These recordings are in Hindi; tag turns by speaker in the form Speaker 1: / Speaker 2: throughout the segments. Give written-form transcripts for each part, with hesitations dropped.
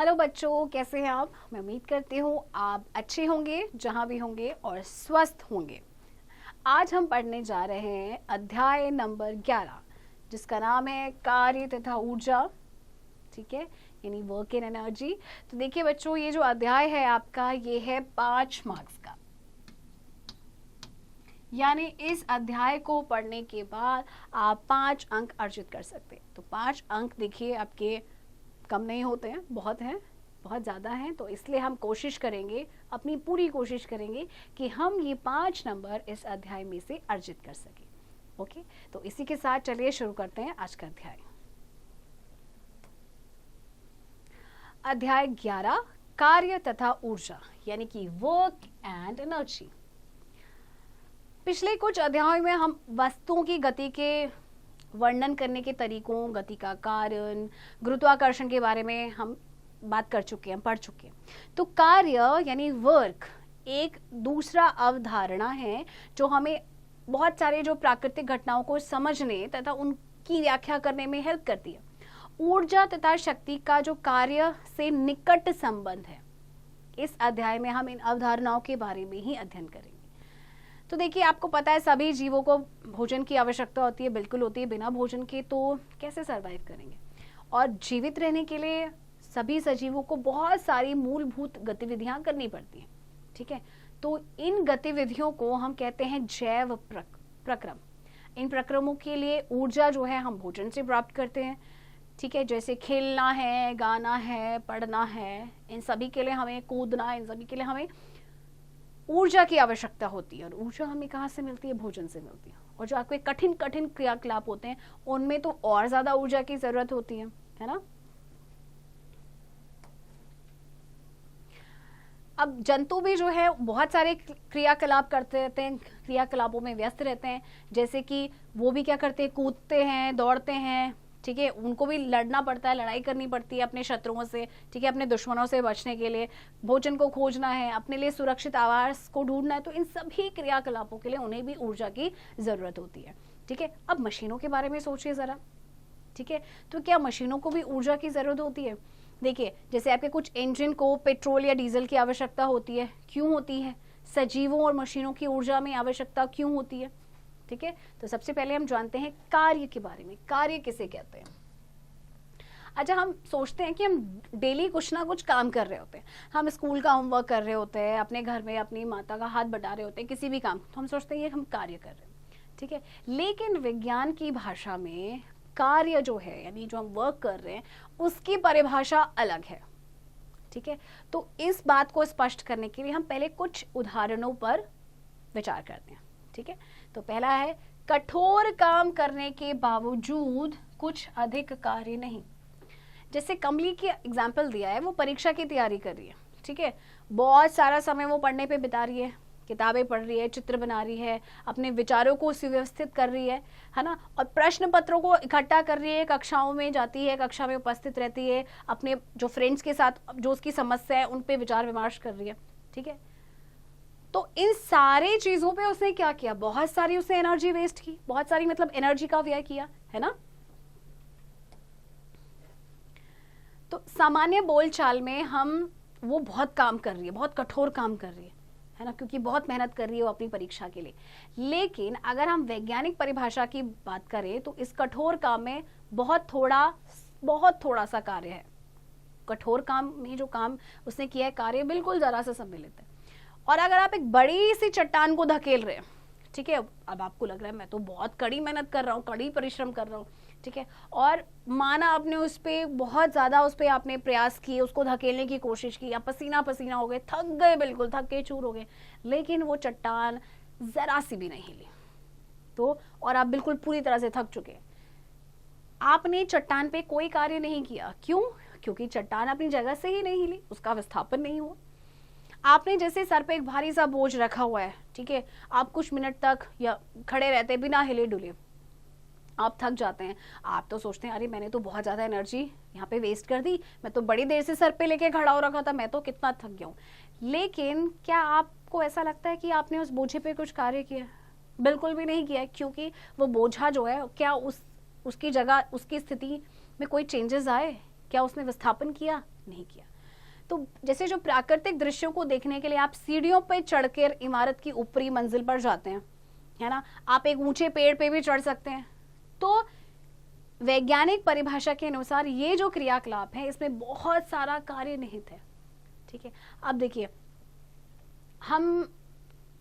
Speaker 1: हेलो बच्चों, कैसे हैं आप? मैं उम्मीद करती हूँ आप अच्छे होंगे जहाँ भी होंगे और स्वस्थ होंगे। आज हम पढ़ने जा रहे हैं अध्याय नंबर 11, जिसका नाम है कार्य तथा ऊर्जा। ठीक है, यानी वर्क इन एनर्जी। तो देखिए बच्चों, ये जो अध्याय है आपका, ये है 5 मार्क्स का। यानी इस अध्याय को पढ़ने के बाद आप 5 अंक अर्जित कर सकते हैं। तो 5 अंक देखिए आपके कम नहीं होते हैं, बहुत हैं, बहुत ज़्यादा हैं। तो इसलिए हम कोशिश करेंगे, अपनी पूरी कोशिश करेंगे कि हम ये 5 नंबर इस अध्याय में से अर्जित कर सकें। ओके, तो इसी के साथ चलिए शुरू करते हैं आज का अध्याय। अध्याय 11, कार्य तथा ऊर्जा, यानी कि वर्क एंड एनर्जी। पिछले कुछ अध्यायों में हम वस्तुओं की गति के वर्णन करने के तरीकों, गति का कारण, गुरुत्वाकर्षण के बारे में हम बात कर चुके हैं, पढ़ चुके हैं। तो कार्य यानी वर्क एक दूसरा अवधारणा है जो हमें बहुत सारे जो प्राकृतिक घटनाओं को समझने तथा उनकी व्याख्या करने में हेल्प करती है। ऊर्जा तथा शक्ति का जो कार्य से निकट संबंध है, इस अध्याय में हम इन अवधारणाओं के बारे में ही अध्ययन करेंगे। तो देखिए, आपको पता है सभी जीवों को भोजन की आवश्यकता होती है, बिल्कुल होती है। बिना भोजन के तो कैसे सरवाइव करेंगे? और जीवित रहने के लिए सभी सजीवों को बहुत सारी मूलभूत गतिविधियां करनी पड़ती हैं। ठीक है, तो इन गतिविधियों को हम कहते हैं जैव प्रक्रम। इन प्रक्रमों के लिए ऊर्जा जो है हम भोजन से प्राप्त करते हैं। ठीक है, जैसे खेलना है, गाना है, पढ़ना है, इन सभी के लिए हमें कूदना, इन सभी के लिए हमें ऊर्जा की आवश्यकता होती है। और ऊर्जा हमें कहाँ से मिलती है? भोजन से मिलती है। और जो आपके कठिन कठिन क्रियाकलाप होते हैं उनमें तो और ज्यादा ऊर्जा की जरूरत होती है ना। अब जंतु भी जो है बहुत सारे क्रियाकलाप करते रहते हैं, क्रियाकलापों में व्यस्त रहते हैं। जैसे कि वो भी क्या करते हैं? कूदते हैं, दौड़ते हैं। ठीक है, उनको भी लड़ना पड़ता है, लड़ाई करनी पड़ती है अपने शत्रुओं से। ठीक है, अपने दुश्मनों से बचने के लिए, भोजन को खोजना है, अपने लिए सुरक्षित आवास को ढूंढना है। तो इन सभी क्रियाकलापों के लिए उन्हें भी ऊर्जा की जरूरत होती है। ठीक है, अब मशीनों के बारे में सोचिए जरा। ठीक है, तो क्या मशीनों को भी ऊर्जा की जरूरत होती है? देखिए, जैसे आपके कुछ इंजन को पेट्रोल या डीजल की आवश्यकता होती है। क्यों होती है? सजीवों और मशीनों की ऊर्जा में आवश्यकता क्यों होती है? ठीक है, तो सबसे पहले हम जानते हैं कार्य के बारे में। कार्य किसे कहते हैं? अच्छा, हम सोचते हैं कि हम डेली कुछ ना कुछ काम कर रहे होते हैं। हम स्कूल का होमवर्क कर रहे होते हैं, अपने घर में अपनी माता का हाथ बटा रहे होते हैं, किसी भी काम, तो हम सोचते हैं ये हम कार्य कर रहे हैं। ठीक है, लेकिन विज्ञान की भाषा में कार्य जो है, यानी जो हम वर्क कर रहे हैं, उसकी परिभाषा अलग है। ठीक है, तो इस बात को स्पष्ट करने के लिए हम पहले कुछ उदाहरणों पर विचार करते हैं। ठीक है, तो पहला है कठोर काम करने के बावजूद कुछ अधिक कार्य नहीं। जैसे कमली की एग्जाम्पल दिया है, वो परीक्षा की तैयारी कर रही है। ठीक है, बहुत सारा समय वो पढ़ने पे बिता रही है, किताबें पढ़ रही है, चित्र बना रही है, अपने विचारों को सुव्यवस्थित कर रही है ना। और प्रश्न पत्रों को इकट्ठा कर रही है, कक्षाओं में जाती है, कक्षा में उपस्थित रहती है, अपने जो फ्रेंड्स के साथ जो उसकी समस्या है उन पे विचार विमर्श कर रही है। ठीक है, तो इन सारे चीजों पे उसने क्या किया? बहुत सारी उसने एनर्जी वेस्ट की, बहुत सारी मतलब एनर्जी का व्यय किया, है ना। तो सामान्य बोलचाल में हम वो बहुत काम कर रही है, बहुत कठोर काम कर रही है ना, क्योंकि बहुत मेहनत कर रही है वो अपनी परीक्षा के लिए। लेकिन अगर हम वैज्ञानिक परिभाषा की बात करें तो इस कठोर काम में बहुत थोड़ा सा कार्य है। कठोर काम में जो काम उसने किया है, कार्य बिल्कुल जरा सा सम्मिलित है। और अगर आप एक बड़ी सी चट्टान को धकेल रहे हैं, ठीक है, अब आपको लग रहा है मैं तो बहुत कड़ी मेहनत कर रहा हूँ, कड़ी परिश्रम कर रहा हूँ। ठीक है, और माना आपने उस पर बहुत ज़्यादा उस पर आपने प्रयास किए, उसको धकेलने की कोशिश की, आप पसीना पसीना हो गए, थक गए, बिल्कुल थक के चूर हो गए, लेकिन वो चट्टान ज़रा सी भी नहीं हिली। तो और आप बिल्कुल पूरी तरह से थक चुके, आपने चट्टान पे कोई कार्य नहीं किया। क्यों? क्योंकि चट्टान अपनी जगह से ही नहीं हिली, उसका विस्थापन नहीं हुआ। आपने जैसे सर पे एक भारी सा बोझ रखा हुआ है, ठीक है, आप कुछ मिनट तक या खड़े रहते बिना हिले डुले, आप थक जाते हैं। आप तो सोचते हैं अरे मैंने तो बहुत ज़्यादा एनर्जी यहाँ पे वेस्ट कर दी, मैं तो बड़ी देर से सर पे लेके खड़ा हो रखा था, मैं तो कितना थक गया हूँ। लेकिन क्या आपको ऐसा लगता है कि आपने उस बोझे पे कुछ कार्य किया? बिल्कुल भी नहीं किया है, क्योंकि वो बोझा जो है, क्या उसकी जगह, उसकी स्थिति में कोई चेंजेस आए? क्या उसने विस्थापन किया? नहीं किया। तो जैसे जो प्राकृतिक दृश्यों को देखने के लिए आप सीढ़ियों पर चढ़कर इमारत की ऊपरी मंजिल पर जाते हैं, है ना, आप एक ऊंचे पेड़ पे भी चढ़ सकते हैं। तो वैज्ञानिक परिभाषा के अनुसार ये जो क्रियाकलाप है इसमें बहुत सारा कार्य निहित है। ठीक है, अब देखिए, हम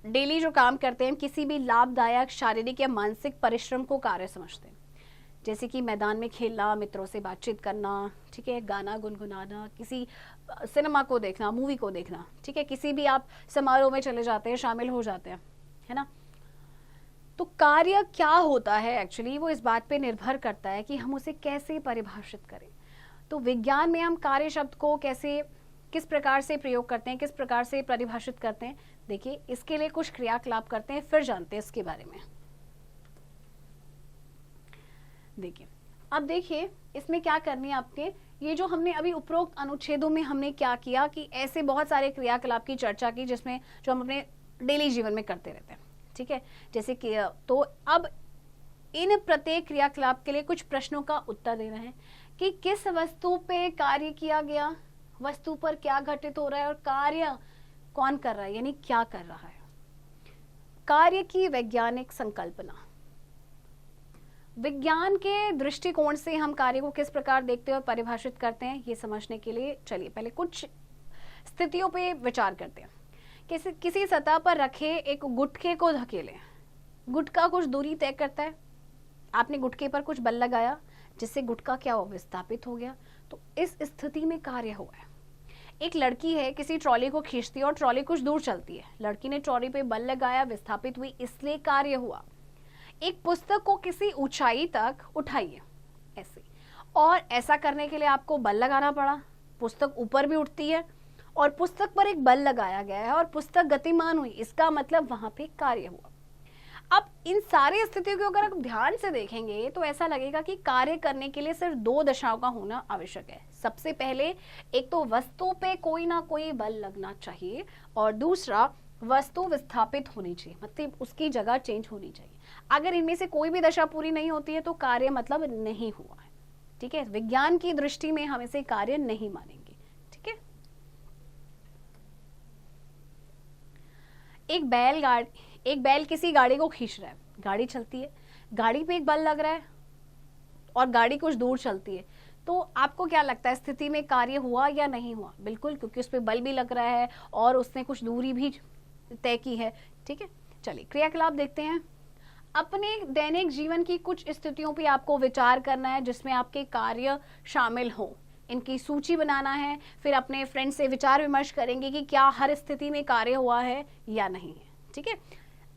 Speaker 1: डेली जो काम करते हैं, किसी भी लाभदायक शारीरिक या मानसिक परिश्रम को कार्य समझते हैं, जैसे कि मैदान में खेलना, मित्रों से बातचीत करना, ठीक है, गाना गुनगुनाना, किसी सिनेमा को देखना, मूवी को देखना, ठीक है, किसी भी आप समारोह में चले जाते हैं, शामिल हो जाते हैं, है ना। तो कार्य क्या होता है एक्चुअली, वो इस बात पे निर्भर करता है कि हम उसे कैसे परिभाषित करें। तो विज्ञान में हम कार्य शब्द को कैसे, किस प्रकार से प्रयोग करते हैं, किस प्रकार से परिभाषित करते हैं, देखिए इसके लिए कुछ क्रियाकलाप करते हैं, फिर जानते हैं इसके बारे में। देखिए, अब देखिए इसमें क्या करनी है आपके, ये जो हमने अभी उपरोक्त अनुच्छेदों में हमने क्या किया कि ऐसे बहुत सारे क्रियाकलाप की चर्चा की जिसमें जो हम अपने डेली जीवन में करते रहते हैं, ठीक है, जैसे कि तो अब इन प्रत्येक क्रियाकलाप के लिए कुछ प्रश्नों का उत्तर देना है कि किस वस्तु पे कार्य किया गया, वस्तु पर क्या घटित हो रहा है और कार्य कौन कर रहा है, यानी क्या कर रहा है। कार्य की वैज्ञानिक संकल्पना, विज्ञान के दृष्टिकोण से हम कार्य को किस प्रकार देखते हैं और परिभाषित करते हैं, ये समझने के लिए चलिए पहले कुछ स्थितियों पे विचार करते हैं। किसी सतह पर रखे एक गुटके को धकेलें, गुटका कुछ दूरी तय करता है, आपने गुटके पर कुछ बल लगाया जिससे गुटका क्या हो, विस्थापित हो गया, तो इस स्थिति में कार्य हुआ है। एक लड़की है, किसी ट्रॉली को खींचती है और ट्रॉली कुछ दूर चलती है, लड़की ने ट्रॉली पे बल लगाया, विस्थापित हुई, इसलिए कार्य हुआ। एक पुस्तक को किसी ऊंचाई तक उठाइए ऐसे, और ऐसा करने के लिए आपको बल लगाना पड़ा, पुस्तक ऊपर भी उठती है और पुस्तक पर एक बल लगाया गया है और पुस्तक गतिमान हुई, इसका मतलब वहां पे कार्य हुआ। अब इन सारी स्थितियों को अगर आप ध्यान से देखेंगे तो ऐसा लगेगा कि कार्य करने के लिए सिर्फ दो दशाओं का होना आवश्यक है। सबसे पहले एक तो वस्तु पे कोई ना कोई बल लगना चाहिए और दूसरा वस्तु विस्थापित होनी चाहिए, मतलब उसकी जगह चेंज होनी चाहिए। अगर इनमें से कोई भी दशा पूरी नहीं होती है तो कार्य मतलब नहीं हुआ है। ठीक है, विज्ञान की दृष्टि में हम इसे कार्य नहीं मानेंगे। ठीक है, एक बैल किसी गाड़ी को खींच रहा है, गाड़ी चलती है, गाड़ी पे एक बल लग रहा है और गाड़ी कुछ दूर चलती है, तो आपको क्या लगता है स्थिति में कार्य हुआ या नहीं हुआ? बिल्कुल, क्योंकि उस पर बल भी लग रहा है और उसने कुछ दूरी भी तय की है। ठीक है, चलिए क्रियाकलाप देखते हैं। अपने दैनिक जीवन की कुछ स्थितियों पे आपको विचार करना है जिसमें आपके कार्य शामिल हो, इनकी सूची बनाना है, फिर अपने फ्रेंड से विचार विमर्श करेंगे कि क्या हर स्थिति में कार्य हुआ है या नहीं है। ठीक है,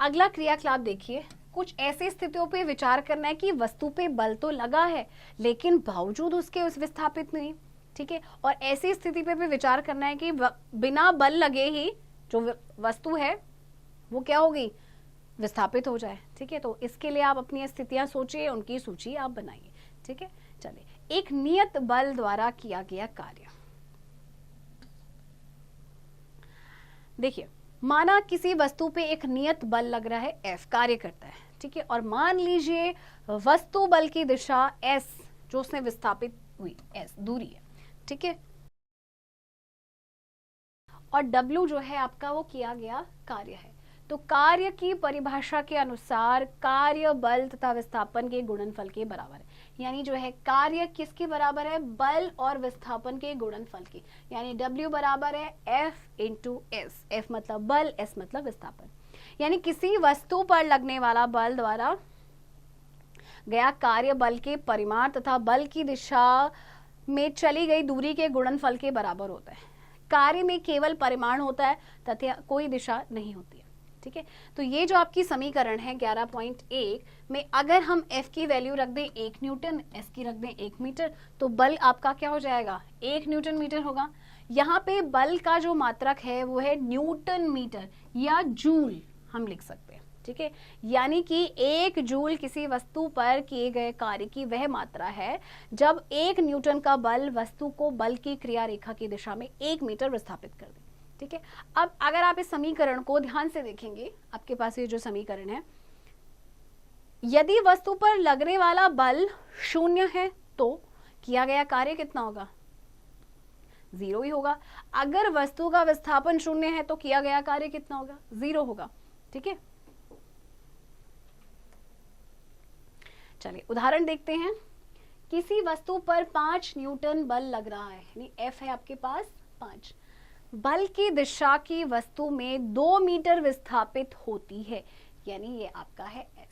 Speaker 1: अगला क्रियाकलाप देखिए, कुछ ऐसी स्थितियों पे विचार करना है कि वस्तु पे बल तो लगा है लेकिन बावजूद उसके उस विस्थापित नहीं। ठीक है, और ऐसी स्थिति पे भी विचार करना है कि बिना बल लगे ही जो वस्तु है वो क्या होगी, विस्थापित हो जाए। ठीक है, तो इसके लिए आप अपनी स्थितियां सोचिए, उनकी सूची आप बनाइए। ठीक है, चलिए, एक नियत बल द्वारा किया गया कार्य देखिए, माना किसी वस्तु पे एक नियत बल लग रहा है, F कार्य करता है। ठीक है, और मान लीजिए वस्तु बल की दिशा S जो उसने विस्थापित हुई, S दूरी है। ठीक है, और W जो है आपका वो किया गया कार्य है। तो कार्य की परिभाषा के अनुसार कार्य बल तथा विस्थापन के गुणनफल के बराबर है, यानी जो है कार्य किसके बराबर है, बल और विस्थापन के गुणनफल के, यानी W बराबर है F इंटू S। F मतलब बल, S मतलब विस्थापन, यानी किसी वस्तु पर लगने वाला बल द्वारा गया कार्य बल के परिमाण तथा बल की दिशा में चली गई दूरी के गुणनफल के बराबर होता है। कार्य में केवल परिमाण होता है तथा कोई दिशा नहीं होती है। ठीक है, तो ये जो आपकी समीकरण है 11.1 में अगर हम F की वैल्यू रख दें 1 न्यूटन, S की रख दें 1 मीटर, तो बल आपका क्या हो जाएगा, 1 न्यूटन मीटर होगा। यहाँ पे बल का जो मात्रक है वो है न्यूटन मीटर या जूल हम लिख सकते हैं। ठीक है, यानी कि 1 जूल किसी वस्तु पर किए गए कार्य की वह मात्रा है जब 1 न्यूटन का बल वस्तु को बल की क्रिया रेखा की दिशा में 1 मीटर विस्थापित कर दे। ठीक है, अब अगर आप इस समीकरण को ध्यान से देखेंगे, आपके पास ये जो समीकरण है, यदि वस्तु पर लगने वाला बल 0 है तो किया गया कार्य कितना होगा? 0 ही होगा। अगर वस्तु का विस्थापन 0 है तो किया गया कार्य कितना होगा? 0 होगा। ठीक है, चलिए उदाहरण देखते हैं। किसी वस्तु पर 5 न्यूटन बल लग रहा है, यानी F है आपके पास 5। बल की दिशा की वस्तु में 2 मीटर विस्थापित होती है, यानी ये आपका है S।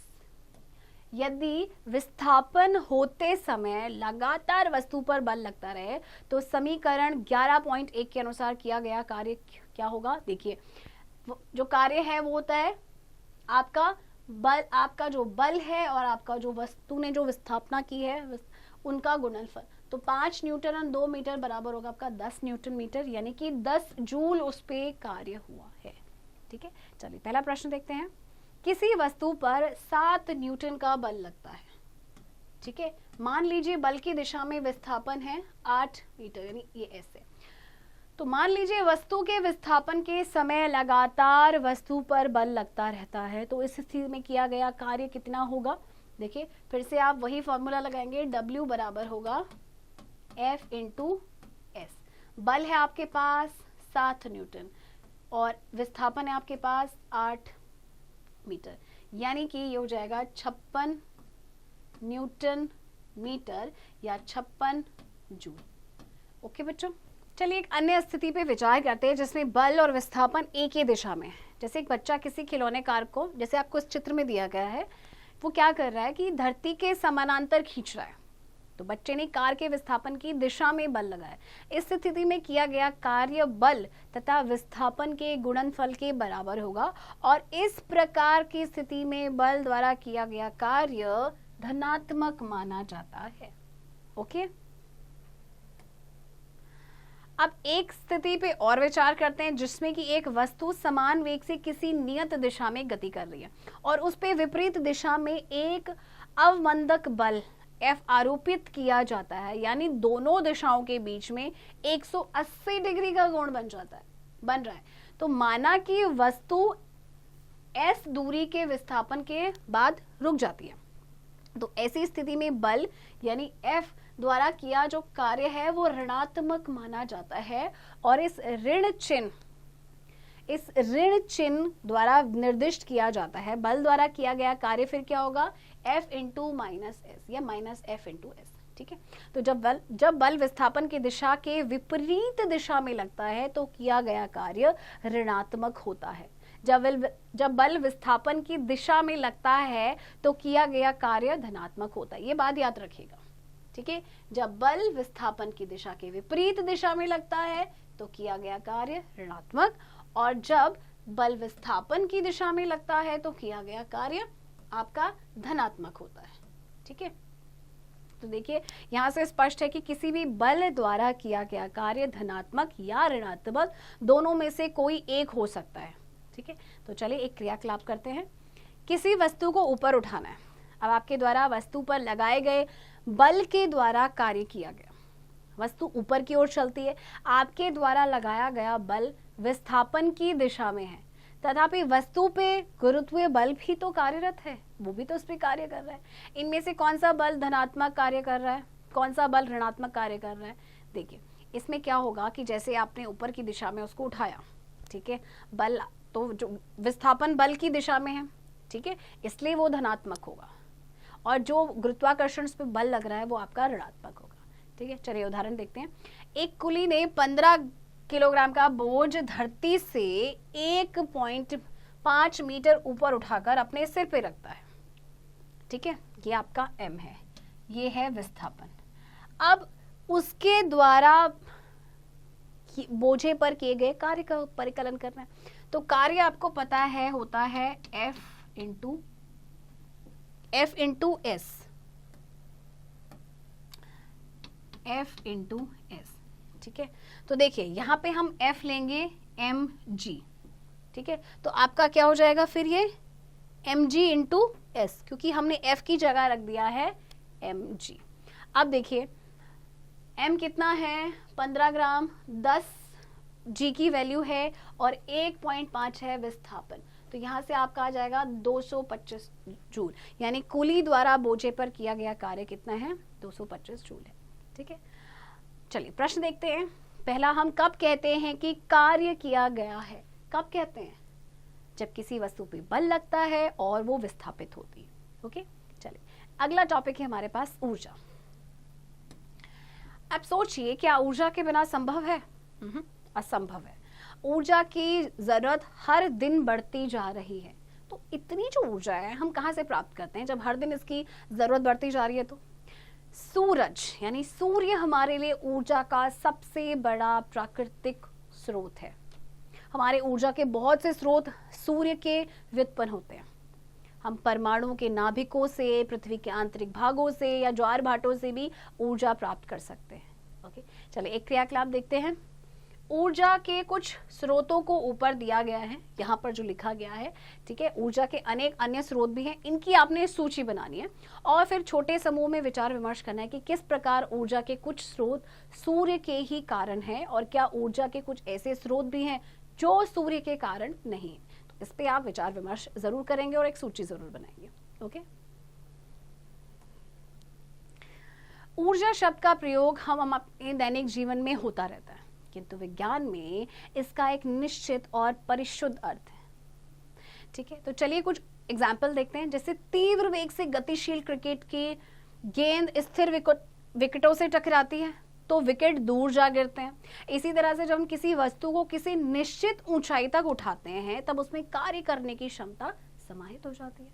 Speaker 1: यदि विस्थापन होते समय लगातार वस्तु पर बल लगता रहे तो समीकरण 11.1 के अनुसार किया गया कार्य क्या होगा? देखिए, जो कार्य है वो होता है आपका बल, आपका जो बल है और आपका जो वस्तु ने जो विस्थापना की है उनका गुणनफल। तो 5 न्यूटन और 2 मीटर बराबर होगा आपका 10 न्यूटन मीटर, यानी कि 10 जूल उस पे कार्य हुआ है। ठीक है, चलिए पहला प्रश्न देखते हैं। किसी वस्तु पर 7 न्यूटन का बल लगता है। ठीक है, मान लीजिए बल की दिशा में विस्थापन है 8 मीटर, यानी ये ऐसे। तो मान लीजिए वस्तु के विस्थापन के समय लगातार वस्तु पर बल लगता रहता है, तो इस स्थिति में किया गया कार्य कितना होगा? देखिए फिर से आप वही फॉर्मूला लगाएंगे, W बराबर होगा F इंटू S। बल है आपके पास 7 न्यूटन और विस्थापन है आपके पास 8 मीटर, यानी कि ये हो जाएगा 56 न्यूटन मीटर या 56 जूल। ओके बच्चों, चलिए एक अन्य स्थिति पे विचार करते हैं जिसमें बल और विस्थापन एक ही दिशा में है। जैसे एक बच्चा किसी खिलौने कार को, जैसे आपको इस चित्र में दिया गया है, वो क्या कर रहा है कि धरती के समानांतर खींच रहा है। तो बच्चे ने कार के विस्थापन की दिशा में बल लगाया। इस स्थिति में किया गया कार्य बल तथा विस्थापन के गुणनफल के बराबर होगा और इस प्रकार की स्थिति में बल द्वारा किया गया कार्य धनात्मक माना जाता है। ओके, अब एक स्थिति पे और विचार करते हैं जिसमें कि एक वस्तु समान वेग से किसी नियत दिशा में गति कर रही है और उस पे विपरीत दिशा में एक अवमंदक बल F आरोपित किया जाता है, यानी दोनों दिशाओं के बीच में 180 डिग्री का कोण बन रहा है। तो माना कि वस्तु S दूरी के विस्थापन के बाद रुक जाती है, तो ऐसी स्थिति में बल यानी F द्वारा किया जो कार्य है वो ऋणात्मक माना जाता है और इस ऋण चिन्ह द्वारा निर्दिष्ट किया जाता है। बल द्वारा किया गया कार्य फिर क्या होगा? F इंटू माइनस एस या माइनस F इंटू एस। ठीक है, तो जब बल विस्थापन की दिशा के विपरीत दिशा में लगता है तो किया गया कार्य ऋणात्मक होता है। जब बल विस्थापन की दिशा में लगता है तो किया गया कार्य धनात्मक होता है। ये बात याद रखिएगा। ठीक है, जब बल विस्थापन की दिशा के विपरीत दिशा में लगता है तो किया गया कार्य ऋणात्मक, और जब बल विस्थापन की दिशा में लगता है तो किया गया कार्य आपका धनात्मक होता है। ठीक है, तो देखिए यहां से स्पष्ट है कि किसी भी बल द्वारा किया गया कार्य धनात्मक या ऋणात्मक दोनों में से कोई एक हो सकता है। ठीक है, तो चलिए एक क्रियाकलाप करते हैं। किसी वस्तु को ऊपर उठाना है। अब आपके द्वारा वस्तु पर लगाए गए बल के द्वारा कार्य किया गया, वस्तु ऊपर की ओर चलती है, आपके द्वारा लगाया गया बल विस्थापन की दिशा में है, तथापि वस्तु पे गुरुत्वीय बल भी तो कार्यरत है, वो भी तो उस पर कार्य कर रहा है। इनमें से कौन सा बल धनात्मक कार्य कर रहा है, कौन सा बल ऋणात्मक कार्य कर रहा है? देखिए इसमें क्या होगा कि जैसे आपने ऊपर की दिशा में उसको उठाया, ठीक है, बल तो जो विस्थापन बल की दिशा में है, ठीक है, इसलिए वो धनात्मक होगा, और जो गुरुत्वाकर्षण पे बल लग रहा है वो आपका ऋणात्मक होगा। ठीक है, चलिए उदाहरण देखते हैं। एक कुली ने 15 किलोग्राम का बोझ धरती से 1.5 मीटर ऊपर उठाकर अपने सिर पे रखता है। ठीक है, ये आपका M है, ये है विस्थापन। अब उसके द्वारा बोझे पर किए गए कार्य का परिकलन करना है, तो कार्य आपको पता है होता है F इंटू एस। ठीक है, तो देखिए यहाँ पे हम F लेंगे mg। ठीक है, तो आपका क्या हो जाएगा फिर ये mg इंटू एस, क्योंकि हमने F की जगह रख दिया है mg। अब देखिए m कितना है 15 ग्राम, 10 g की वैल्यू है और 1.5 है विस्थापन। तो यहाँ से आपका आ जाएगा 225 जूल, यानी कुली द्वारा बोझे पर किया गया कार्य कितना है, 225 जूल है। ठीक है, चलिए प्रश्न देखते हैं। पहला, हम कब कहते हैं कि कार्य किया गया है? कब कहते हैं? जब किसी वस्तु पे बल लगता है और वो विस्थापित होती है। ओके, चलिए अगला टॉपिक है हमारे पास ऊर्जा। अब सोचिए, क्या ऊर्जा के बिना संभव है? असंभव है। ऊर्जा की जरूरत हर दिन बढ़ती जा रही है। तो इतनी जो ऊर्जा है हम कहाँ से प्राप्त करते हैं जब हर दिन इसकी जरूरत बढ़ती जा रही है? तो सूरज यानी सूर्य हमारे लिए ऊर्जा का सबसे बड़ा प्राकृतिक स्रोत है। हमारे ऊर्जा के बहुत से स्रोत सूर्य के व्युत्पन्न होते हैं। हम परमाणुओं के नाभिकों से, पृथ्वी के आंतरिक भागों से या ज्वार भाटों से भी ऊर्जा प्राप्त कर सकते हैं। ओके, चलिए एक क्रियाकलाप देखते हैं। ऊर्जा के कुछ स्रोतों को ऊपर दिया गया है, यहाँ पर जो लिखा गया है। ठीक है, ऊर्जा के अनेक अन्य स्रोत भी हैं, इनकी आपने सूची बनानी है और फिर छोटे समूह में विचार विमर्श करना है कि किस प्रकार ऊर्जा के कुछ स्रोत सूर्य के ही कारण हैं और क्या ऊर्जा के कुछ ऐसे स्रोत भी हैं जो सूर्य के कारण नहीं। तो इस पे आप विचार विमर्श जरूर करेंगे और एक सूची जरूर बनाएंगे। ओके, ऊर्जा शब्द का प्रयोग हम अपने दैनिक जीवन में होता रहता है, किंतु विज्ञान में इसका एक निश्चित और परिशुद्ध अर्थ है। ठीक है, तो चलिए कुछ एग्जाम्पल देखते हैं। जैसे तीव्र वेग से गतिशील क्रिकेट की गेंद स्थिर विकेटों से टकराती है तो विकेट दूर जा गिरते हैं। इसी तरह से जब हम किसी वस्तु को किसी निश्चित ऊंचाई तक उठाते हैं तब उसमें कार्य करने की क्षमता समाहित हो जाती है।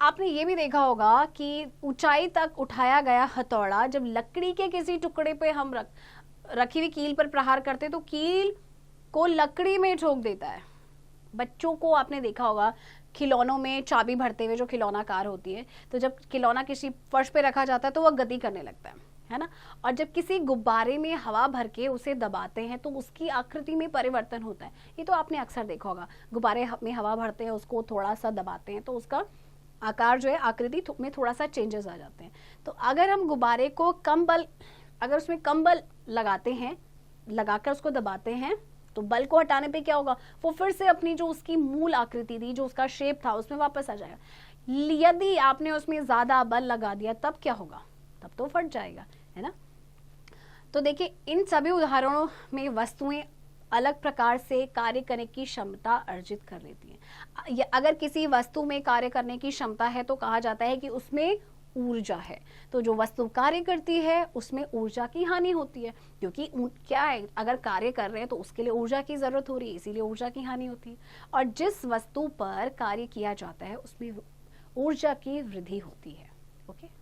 Speaker 1: आपने ये भी देखा होगा कि ऊंचाई तक उठाया गया हथौड़ा जब लकड़ी के किसी टुकड़े पे हम रखी हुई कील पर प्रहार करते तो कील को लकड़ी में ठोक देता है। बच्चों को आपने देखा होगा खिलौनों में चाबी भरते हुए, जो खिलौना कार होती है, तो जब खिलौना किसी फर्श पे रखा जाता है तो वह गति करने लगता है ना। और जब किसी गुब्बारे में हवा भर के उसे दबाते हैं तो उसकी आकृति में परिवर्तन होता है। ये तो आपने अक्सर देखा होगा, गुब्बारे में हवा भरते हैं, उसको थोड़ा सा दबाते हैं तो उसका आकार जो है, आकृति में थोड़ा सा चेंजेस आ जाते हैं। तो अगर हम गुब्बारे को अगर उसमें कम बल लगाते हैं, लगाकर उसको दबाते हैं, तो बल को हटाने पे क्या होगा, वो फिर से अपनी जो उसकी मूल आकृति थी, जो उसका शेप था, उसमें वापस आ जाएगा। यदि आपने उसमें ज्यादा बल लगा दिया तब क्या होगा, तब तो फट जाएगा, है ना। तो देखिए, इन सभी उदाहरणों में वस्तुएं अलग प्रकार से कार्य करने की क्षमता अर्जित कर लेती हैं। अगर किसी वस्तु में कार्य करने की क्षमता है तो कहा जाता है कि उसमें ऊर्जा है। तो जो वस्तु कार्य करती है उसमें ऊर्जा की हानि होती है, क्योंकि क्या है, अगर कार्य कर रहे हैं तो उसके लिए ऊर्जा की जरूरत हो रही है, इसीलिए ऊर्जा की हानि होती है। और जिस वस्तु पर कार्य किया जाता है उसमें ऊर्जा की वृद्धि होती है। ओके,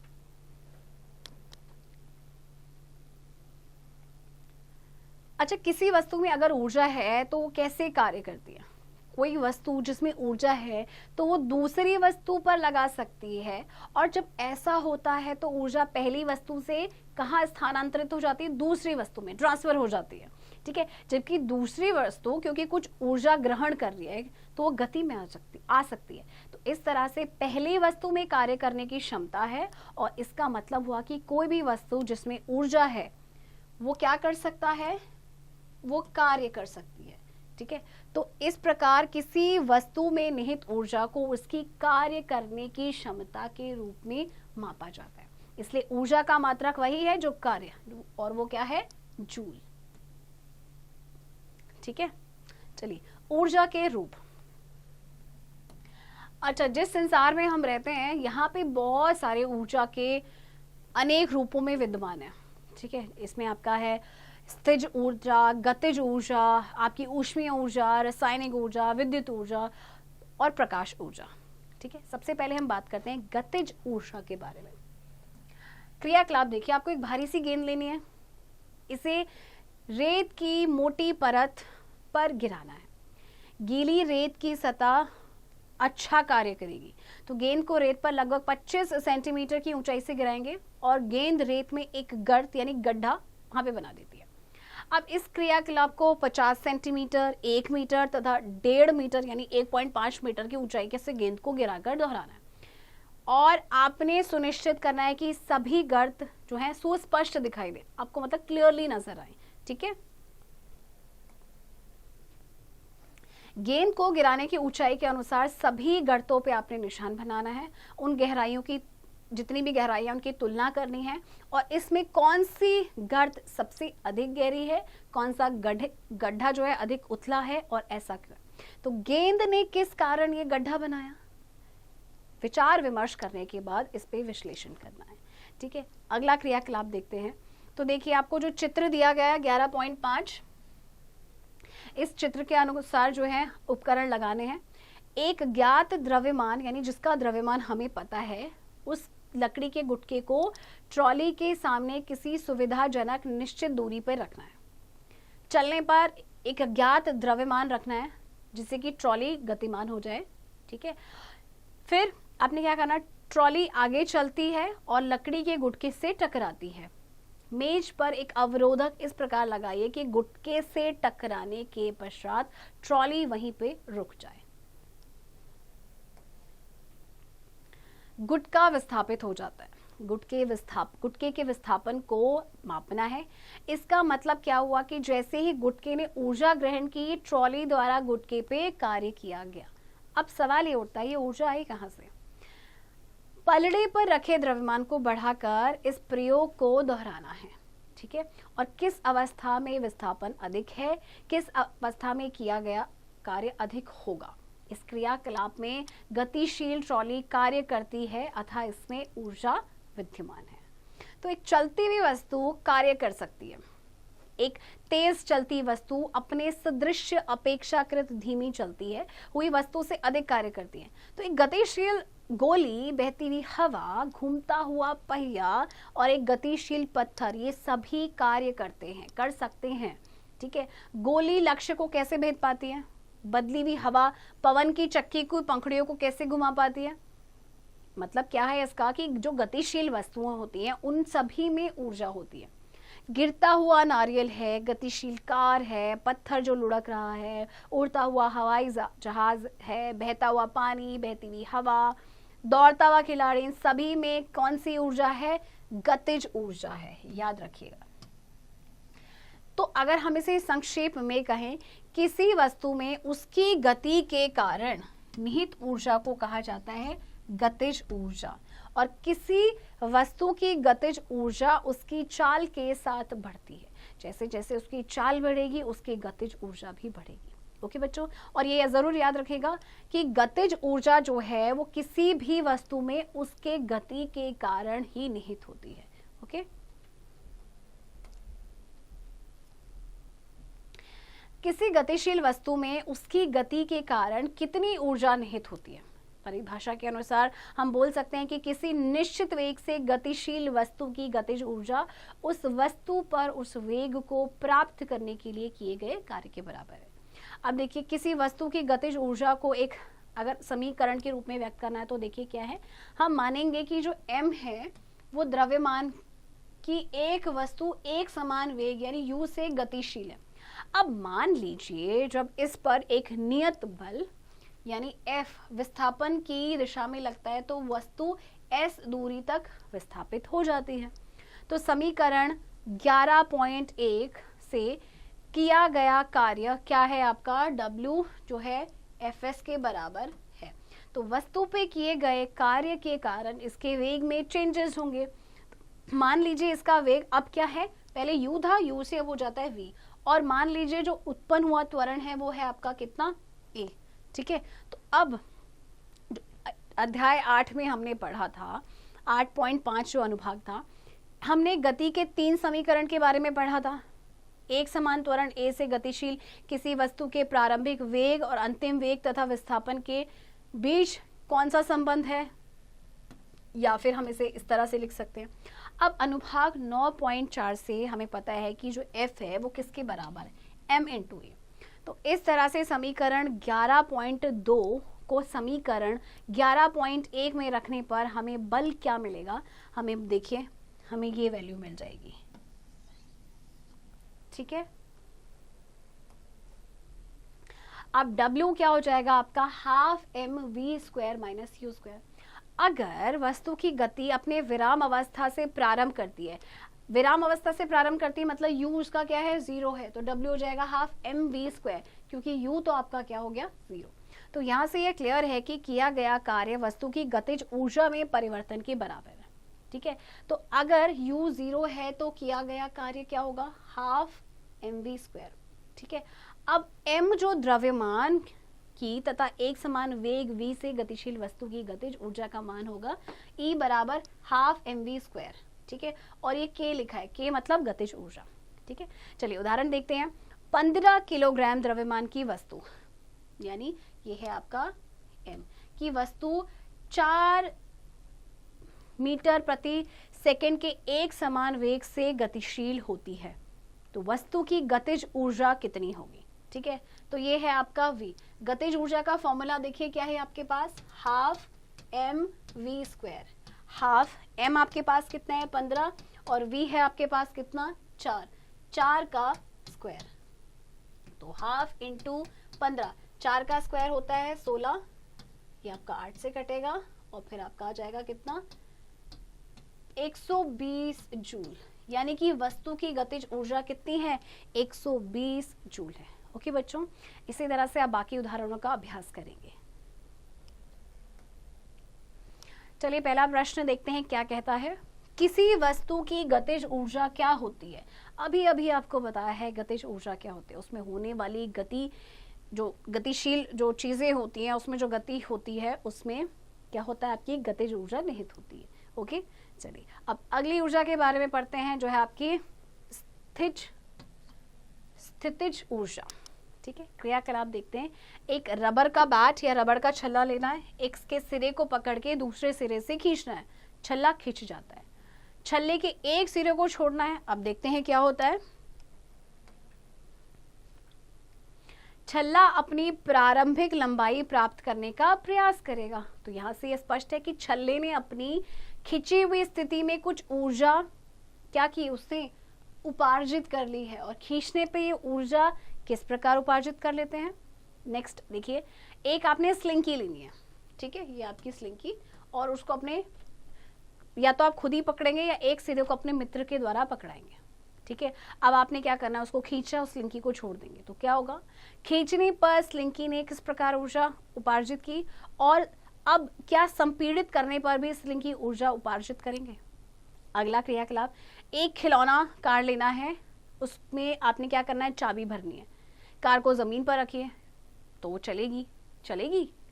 Speaker 1: अच्छा, किसी वस्तु में अगर ऊर्जा है तो वो कैसे कार्य करती है? कोई वस्तु जिसमें ऊर्जा है तो वो दूसरी वस्तु पर लगा सकती है, और जब ऐसा होता है तो ऊर्जा पहली वस्तु से कहाँ स्थानांतरित हो जाती है, दूसरी वस्तु में ट्रांसफर हो जाती है। ठीक है, जबकि दूसरी वस्तु क्योंकि कुछ ऊर्जा ग्रहण कर रही है तो वो गति में आ सकती है। तो इस तरह से पहली वस्तु में कार्य करने की क्षमता है, और इसका मतलब हुआ कि कोई भी वस्तु जिसमें ऊर्जा है वो क्या कर सकता है, वो कार्य कर सकती है। ठीक है, तो इस प्रकार किसी वस्तु में निहित ऊर्जा को उसकी कार्य करने की क्षमता के रूप में मापा जाता है। इसलिए ऊर्जा का मात्रक वही है जो कार्य, और वो क्या है, जूल। ठीक है, चलिए ऊर्जा के रूप। अच्छा, जिस संसार में हम रहते हैं यहाँ पे बहुत सारे ऊर्जा के अनेक रूपों में विद्यमान है। ठीक है, इसमें आपका है स्थिज ऊर्जा, गतिज ऊर्जा, आपकी ऊष्मीय ऊर्जा, रासायनिक ऊर्जा, विद्युत ऊर्जा और प्रकाश ऊर्जा। ठीक है, सबसे पहले हम बात करते हैं गतिज ऊर्जा के बारे में। क्रियाकलाप देखिए, आपको एक भारी सी गेंद लेनी है, इसे रेत की मोटी परत पर गिराना है। गीली रेत की सतह अच्छा कार्य करेगी, तो गेंद को रेत पर लगभग 25 सेंटीमीटर की ऊंचाई से गिराएंगे और गेंद रेत में एक गर्त यानी गड्ढा वहां पे बना देती है। अब इस क्रियाकलाप को 50 सेंटीमीटर, 1 मीटर तथा 1.5 मीटर यानी 1.5 मीटर की ऊंचाई के से गेंद को गिराकर दोहराना है, और आपने सुनिश्चित करना है कि सभी गर्त जो है सुस्पष्ट दिखाई दे, आपको मतलब क्लियरली नजर आए। ठीक है, गेंद को गिराने की ऊंचाई के अनुसार सभी गर्तों पे आपने निशान बनाना है, उन गहराइयों की जितनी भी गहराई है उनकी तुलना करनी है, और इसमें कौन सी गर्त सबसे अधिक गहरी है, कौन सा गड्ढा जो है अधिक उथला है, और ऐसा क्यों। तो गेंद ने किस कारण ये गड्ढा बनाया, विचार विमर्श करने के बाद इस पे विश्लेषण करना है। ठीक है, अगला क्रियाकलाप देखते हैं। तो देखिए आपको जो चित्र दिया गया है 11.5, इस चित्र के अनुसार जो है उपकरण लगाने हैं। एक ज्ञात द्रव्यमान यानी जिसका द्रव्यमान हमें पता है, उस लकड़ी के गुटके को ट्रॉली के सामने किसी सुविधाजनक निश्चित दूरी पर रखना है। चलने पर एक अज्ञात द्रव्यमान रखना है जिससे कि ट्रॉली गतिमान हो जाए। ठीक है, फिर आपने क्या करना, ट्रॉली आगे चलती है और लकड़ी के गुटके से टकराती है। मेज पर एक अवरोधक इस प्रकार लगाइए कि गुटके से टकराने के पश्चात ट्रॉली वहीं पे रुक जाए। गुटका विस्थापित हो जाता है। गुटके के विस्थापन को मापना है। इसका मतलब क्या हुआ कि जैसे ही गुटके ने ऊर्जा ग्रहण की, ट्रॉली द्वारा गुटके पे कार्य किया गया। अब सवाल ये उठता है, ये ऊर्जा आई कहां से। पलड़े पर रखे द्रव्यमान को बढ़ाकर इस प्रयोग को दोहराना है। ठीक है, और किस अवस्था में विस्थापन अधिक है, किस अवस्था में किया गया कार्य अधिक होगा। इस क्रियाकलाप में गतिशील ट्रॉली कार्य करती है अतः इसमें ऊर्जा विद्यमान है। तो एक चलती हुई वस्तु कार्य कर सकती है। एक तेज चलती वस्तु अपने सदृश अपेक्षाकृत धीमी चलती है हुई वस्तु से अधिक कार्य करती है। तो एक गतिशील गोली, बहती हुई हवा, घूमता हुआ पहिया और एक गतिशील पत्थर, ये सभी कार्य कर सकते हैं। ठीक है, गोली लक्ष्य को कैसे भेद पाती है, बदली हुई हवा पवन की चक्की को, पंखुड़ियों को कैसे घुमा पाती है। मतलब क्या है इसका कि जो गतिशील वस्तुएं होती हैं उन सभी में ऊर्जा होती है। गिरता हुआ नारियल है, गतिशील कार है, पत्थर जो लुढ़क रहा है, उड़ता हुआ हवाई जहाज है, बहता हुआ पानी, बहती हुई हवा, दौड़ता हुआ खिलाड़ी, इन सभी में कौन सी ऊर्जा है, गतिज ऊर्जा है। याद रखिएगा। तो अगर हम इसे संक्षेप में कहें, किसी वस्तु में उसकी गति के कारण निहित ऊर्जा को कहा जाता है गतिज ऊर्जा, और किसी वस्तु की गतिज ऊर्जा उसकी चाल के साथ बढ़ती है। जैसे जैसे उसकी चाल बढ़ेगी उसकी गतिज ऊर्जा भी बढ़ेगी। ओके बच्चों, और ये जरूर याद रखेगा कि गतिज ऊर्जा जो है वो किसी भी वस्तु में उसके गति के कारण ही निहित होती है। ओके, किसी गतिशील वस्तु में उसकी गति के कारण कितनी ऊर्जा निहित होती है। परिभाषा के अनुसार हम बोल सकते हैं कि किसी निश्चित वेग से गतिशील वस्तु की गतिज ऊर्जा उस वस्तु पर उस वेग को प्राप्त करने के लिए किए गए कार्य के बराबर है। अब देखिए, किसी वस्तु की गतिज ऊर्जा को एक अगर समीकरण के रूप में व्यक्त करना है तो देखिए क्या है, हम मानेंगे कि जो m है वो द्रव्यमान की एक वस्तु एक समान वेग यानी u से गतिशील है। अब मान लीजिए जब इस पर एक नियत बल यानी F विस्थापन की दिशा में लगता है तो वस्तु s दूरी तक विस्थापित हो जाती है। तो समीकरण 11.1 से किया गया कार्य क्या है आपका, W जो है Fs के बराबर है। तो वस्तु पे किए गए कार्य के कारण इसके वेग में चेंजेस होंगे। मान लीजिए इसका वेग अब क्या है, पहले u था, u से अब हो जाता है v, और मान लीजिए जो उत्पन्न हुआ त्वरण है वो है आपका कितना, a। ठीक है, तो अब अध्याय 8 में हमने पढ़ा था 8.5 जो अनुभाग था, हमने गति के 3 समीकरण के बारे में पढ़ा था। एक समान त्वरण a से गतिशील किसी वस्तु के प्रारंभिक वेग और अंतिम वेग तथा विस्थापन के बीच कौन सा संबंध है, या फिर हम इसे इस तरह से लिख सकते हैं। अब अनुभाग 9.4 से हमें पता है कि जो F है वो किसके बराबर है, m × a। तो इस तरह से समीकरण 11.2 को समीकरण 11.1 में रखने पर हमें बल क्या मिलेगा, हमें देखिए हमें ये वैल्यू मिल जाएगी। ठीक है, अब W क्या हो जाएगा आपका, हाफ mv² - u²। अगर वस्तु की गति अपने विराम अवस्था से प्रारंभ करती है, विराम अवस्था से प्रारंभ करती है, मतलब u उसका क्या है, 0 है, तो w हो जाएगा हाफ mv², क्योंकि u तो आपका क्या हो गया, 0। तो यहाँ से ये क्लियर है कि किया गया कार्य वस्तु की गतिज ऊर्जा में परिवर्तन के बराबर है, ठीक है। तो अगर u 0 है तो किया गया कार्य क्या होगा, हाफ mv², ठीक है। अब m जो द्रव्यमान की तथा एक समान वेग v से गतिशील वस्तु की गतिज ऊर्जा का मान होगा E बराबर हाफ mv², ठीक है। और ये k लिखा है, k मतलब गतिज ऊर्जा, ठीक है। चलिए उदाहरण देखते हैं। 15 किलोग्राम द्रव्यमान की वस्तु, यानी ये है आपका m की वस्तु 4 मीटर प्रति सेकंड के एक समान वेग से गतिशील होती है, तो वस्तु की गतिज ऊर्जा कितनी होगी, ठीक है। तो ये है आपका v। गतिज ऊर्जा का फॉर्मूला देखिए क्या है आपके पास, हाफ mv²। हाफ m आपके पास कितना है, 15, और v है आपके पास कितना, 4, 4 का स्क्वायर, तो हाफ इंटू 15, 4 का स्क्वायर होता है 16, ये आपका 8 से कटेगा और फिर आपका आ जाएगा कितना, 120 जूल, यानी कि वस्तु की गतिज ऊर्जा कितनी है, 120 जूल है। ओके बच्चों, इसी तरह से आप बाकी उदाहरणों का अभ्यास करेंगे। चलिए पहला प्रश्न देखते हैं क्या कहता है। किसी वस्तु की गतिज ऊर्जा क्या होती है, अभी अभी आपको बताया है गतिज ऊर्जा क्या होती है, उसमें होने वाली गति, जो गतिशील जो चीजें होती हैं उसमें जो गति होती है उसमें क्या होता है, आपकी गतिज ऊर्जा निहित होती है। ओके चलिए अब अगली ऊर्जा के बारे में पढ़ते हैं, जो है आपकी स्थितिज ऊर्जा, ठीक है। क्रियाकलाप देखते हैं। एक रबर का बैट या रबर का छल्ला लेना है, एक के सिरे को पकड़ के दूसरे सिरे से खींचना है, छल्ला खिंच जाता है। छल्ले के एक सिरे को छोड़ना है, अब देखते हैं क्या होता है। छल्ला अपनी प्रारंभिक लंबाई प्राप्त करने का प्रयास करेगा, तो यहां से यह स्पष्ट है कि छल्ले ने अपनी खिंची हुई स्थिति में कुछ ऊर्जा क्या की, उसने उपार्जित कर ली है, और खींचने पे ये ऊर्जा किस प्रकार उपार्जित कर लेते हैं। नेक्स्ट देखिए, एक आपने स्लिंकी लेनी है, ठीक है, ये आपकी स्लिंकी, और उसको अपने या तो आप खुद ही पकड़ेंगे या एक सिरे को अपने मित्र के द्वारा पकड़ाएंगे, ठीक है। अब आपने क्या करना है, उसको खींचा, उस स्लिंकी को छोड़ देंगे, तो क्या होगा, खींचने पर स्लिंकी ने किस प्रकार ऊर्जा उपार्जित की, और अब क्या संपीड़ित करने पर भी स्लिंकी ऊर्जा उपार्जित करेंगे। अगला क्रियाकलाप, एक खिलौना कार लेना है, उसमें आपने क्या करना है, चाबी भरनी है। कार को जमीन पर रखिए, तो वो चलेगी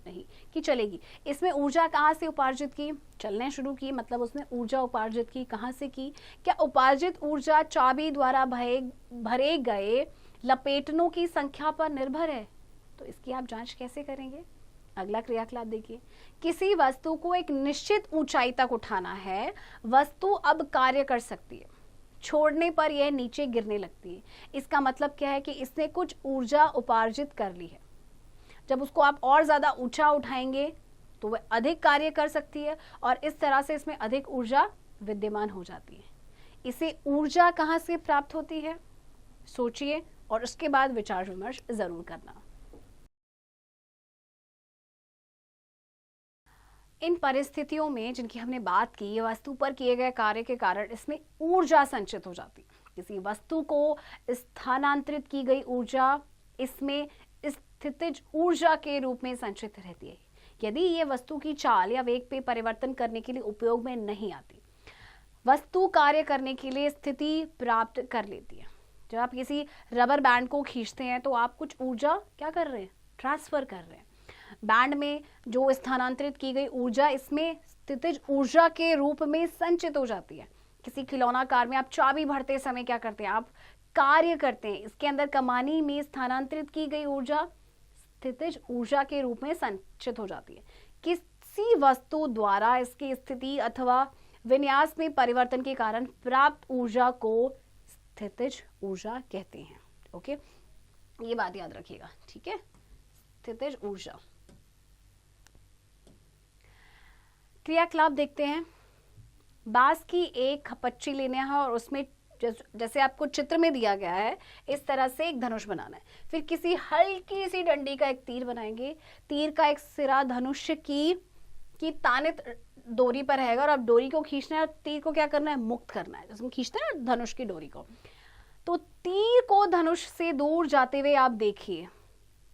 Speaker 1: नहीं कि चलेगी। इसमें ऊर्जा कहाँ से उपार्जित की, चलने शुरू की, मतलब उसने ऊर्जा उपार्जित की, कहाँ से की, क्या उपार्जित ऊर्जा चाबी द्वारा भरे गए लपेटनों की संख्या पर निर्भर है, तो इसकी आप जांच कैसे करेंगे। अगला क्रियाकलाप देखिए, किसी वस्तु को एक निश्चित ऊंचाई तक उठाना है, वस्तु अब कार्य कर सकती है, छोड़ने पर यह नीचे गिरने लगती है। इसका मतलब क्या है कि इसने कुछ ऊर्जा उपार्जित कर ली है। जब उसको आप और ज्यादा ऊंचा उठाएंगे तो वह अधिक कार्य कर सकती है, और इस तरह से इसमें अधिक ऊर्जा विद्यमान हो जाती है। इसे ऊर्जा कहाँ से प्राप्त होती है, सोचिए और उसके बाद विचार विमर्श जरूर करना। इन परिस्थितियों में जिनकी हमने बात की, ये वस्तु पर किए गए कार्य के कारण इसमें ऊर्जा संचित हो जाती है। किसी वस्तु को स्थानांतरित की गई ऊर्जा इसमें स्थितिज ऊर्जा के रूप में संचित रहती है, यदि ये वस्तु की चाल या वेग पे परिवर्तन करने के लिए उपयोग में नहीं आती। वस्तु कार्य करने के लिए स्थिति प्राप्त कर लेती है। जब आप किसी रबर बैंड को खींचते हैं तो आप कुछ ऊर्जा क्या कर रहे हैं, ट्रांसफर कर रहे हैं। बैंड में जो स्थानांतरित की गई ऊर्जा इसमें स्थितिज ऊर्जा के रूप में संचित हो जाती है। किसी खिलौना कार में आप चाबी भरते समय क्या करते हैं, आप कार्य करते हैं, इसके अंदर कमानी में स्थानांतरित की गई ऊर्जा स्थितिज ऊर्जा के रूप में संचित हो जाती है। किसी वस्तु द्वारा इसकी स्थिति अथवा विन्यास में परिवर्तन के कारण प्राप्त ऊर्जा को स्थितिज ऊर्जा कहते हैं। ओके, ये बात याद रखिएगा, ठीक है, स्थितिज ऊर्जा। क्रियाकलाप देखते हैं। बांस की एक खपच्ची लेना है और उसमें जैसे आपको चित्र में दिया गया है इस तरह से एक धनुष बनाना है। फिर किसी हल्की सी डंडी का एक तीर बनाएंगे। तीर का एक सिरा धनुष की तानित डोरी पर रहेगा और अब डोरी को खींचना है और तीर को क्या करना है, मुक्त करना है, जिसमें खींचते हैं ना धनुष की डोरी को। तो तीर को धनुष से दूर जाते हुए आप देखिए,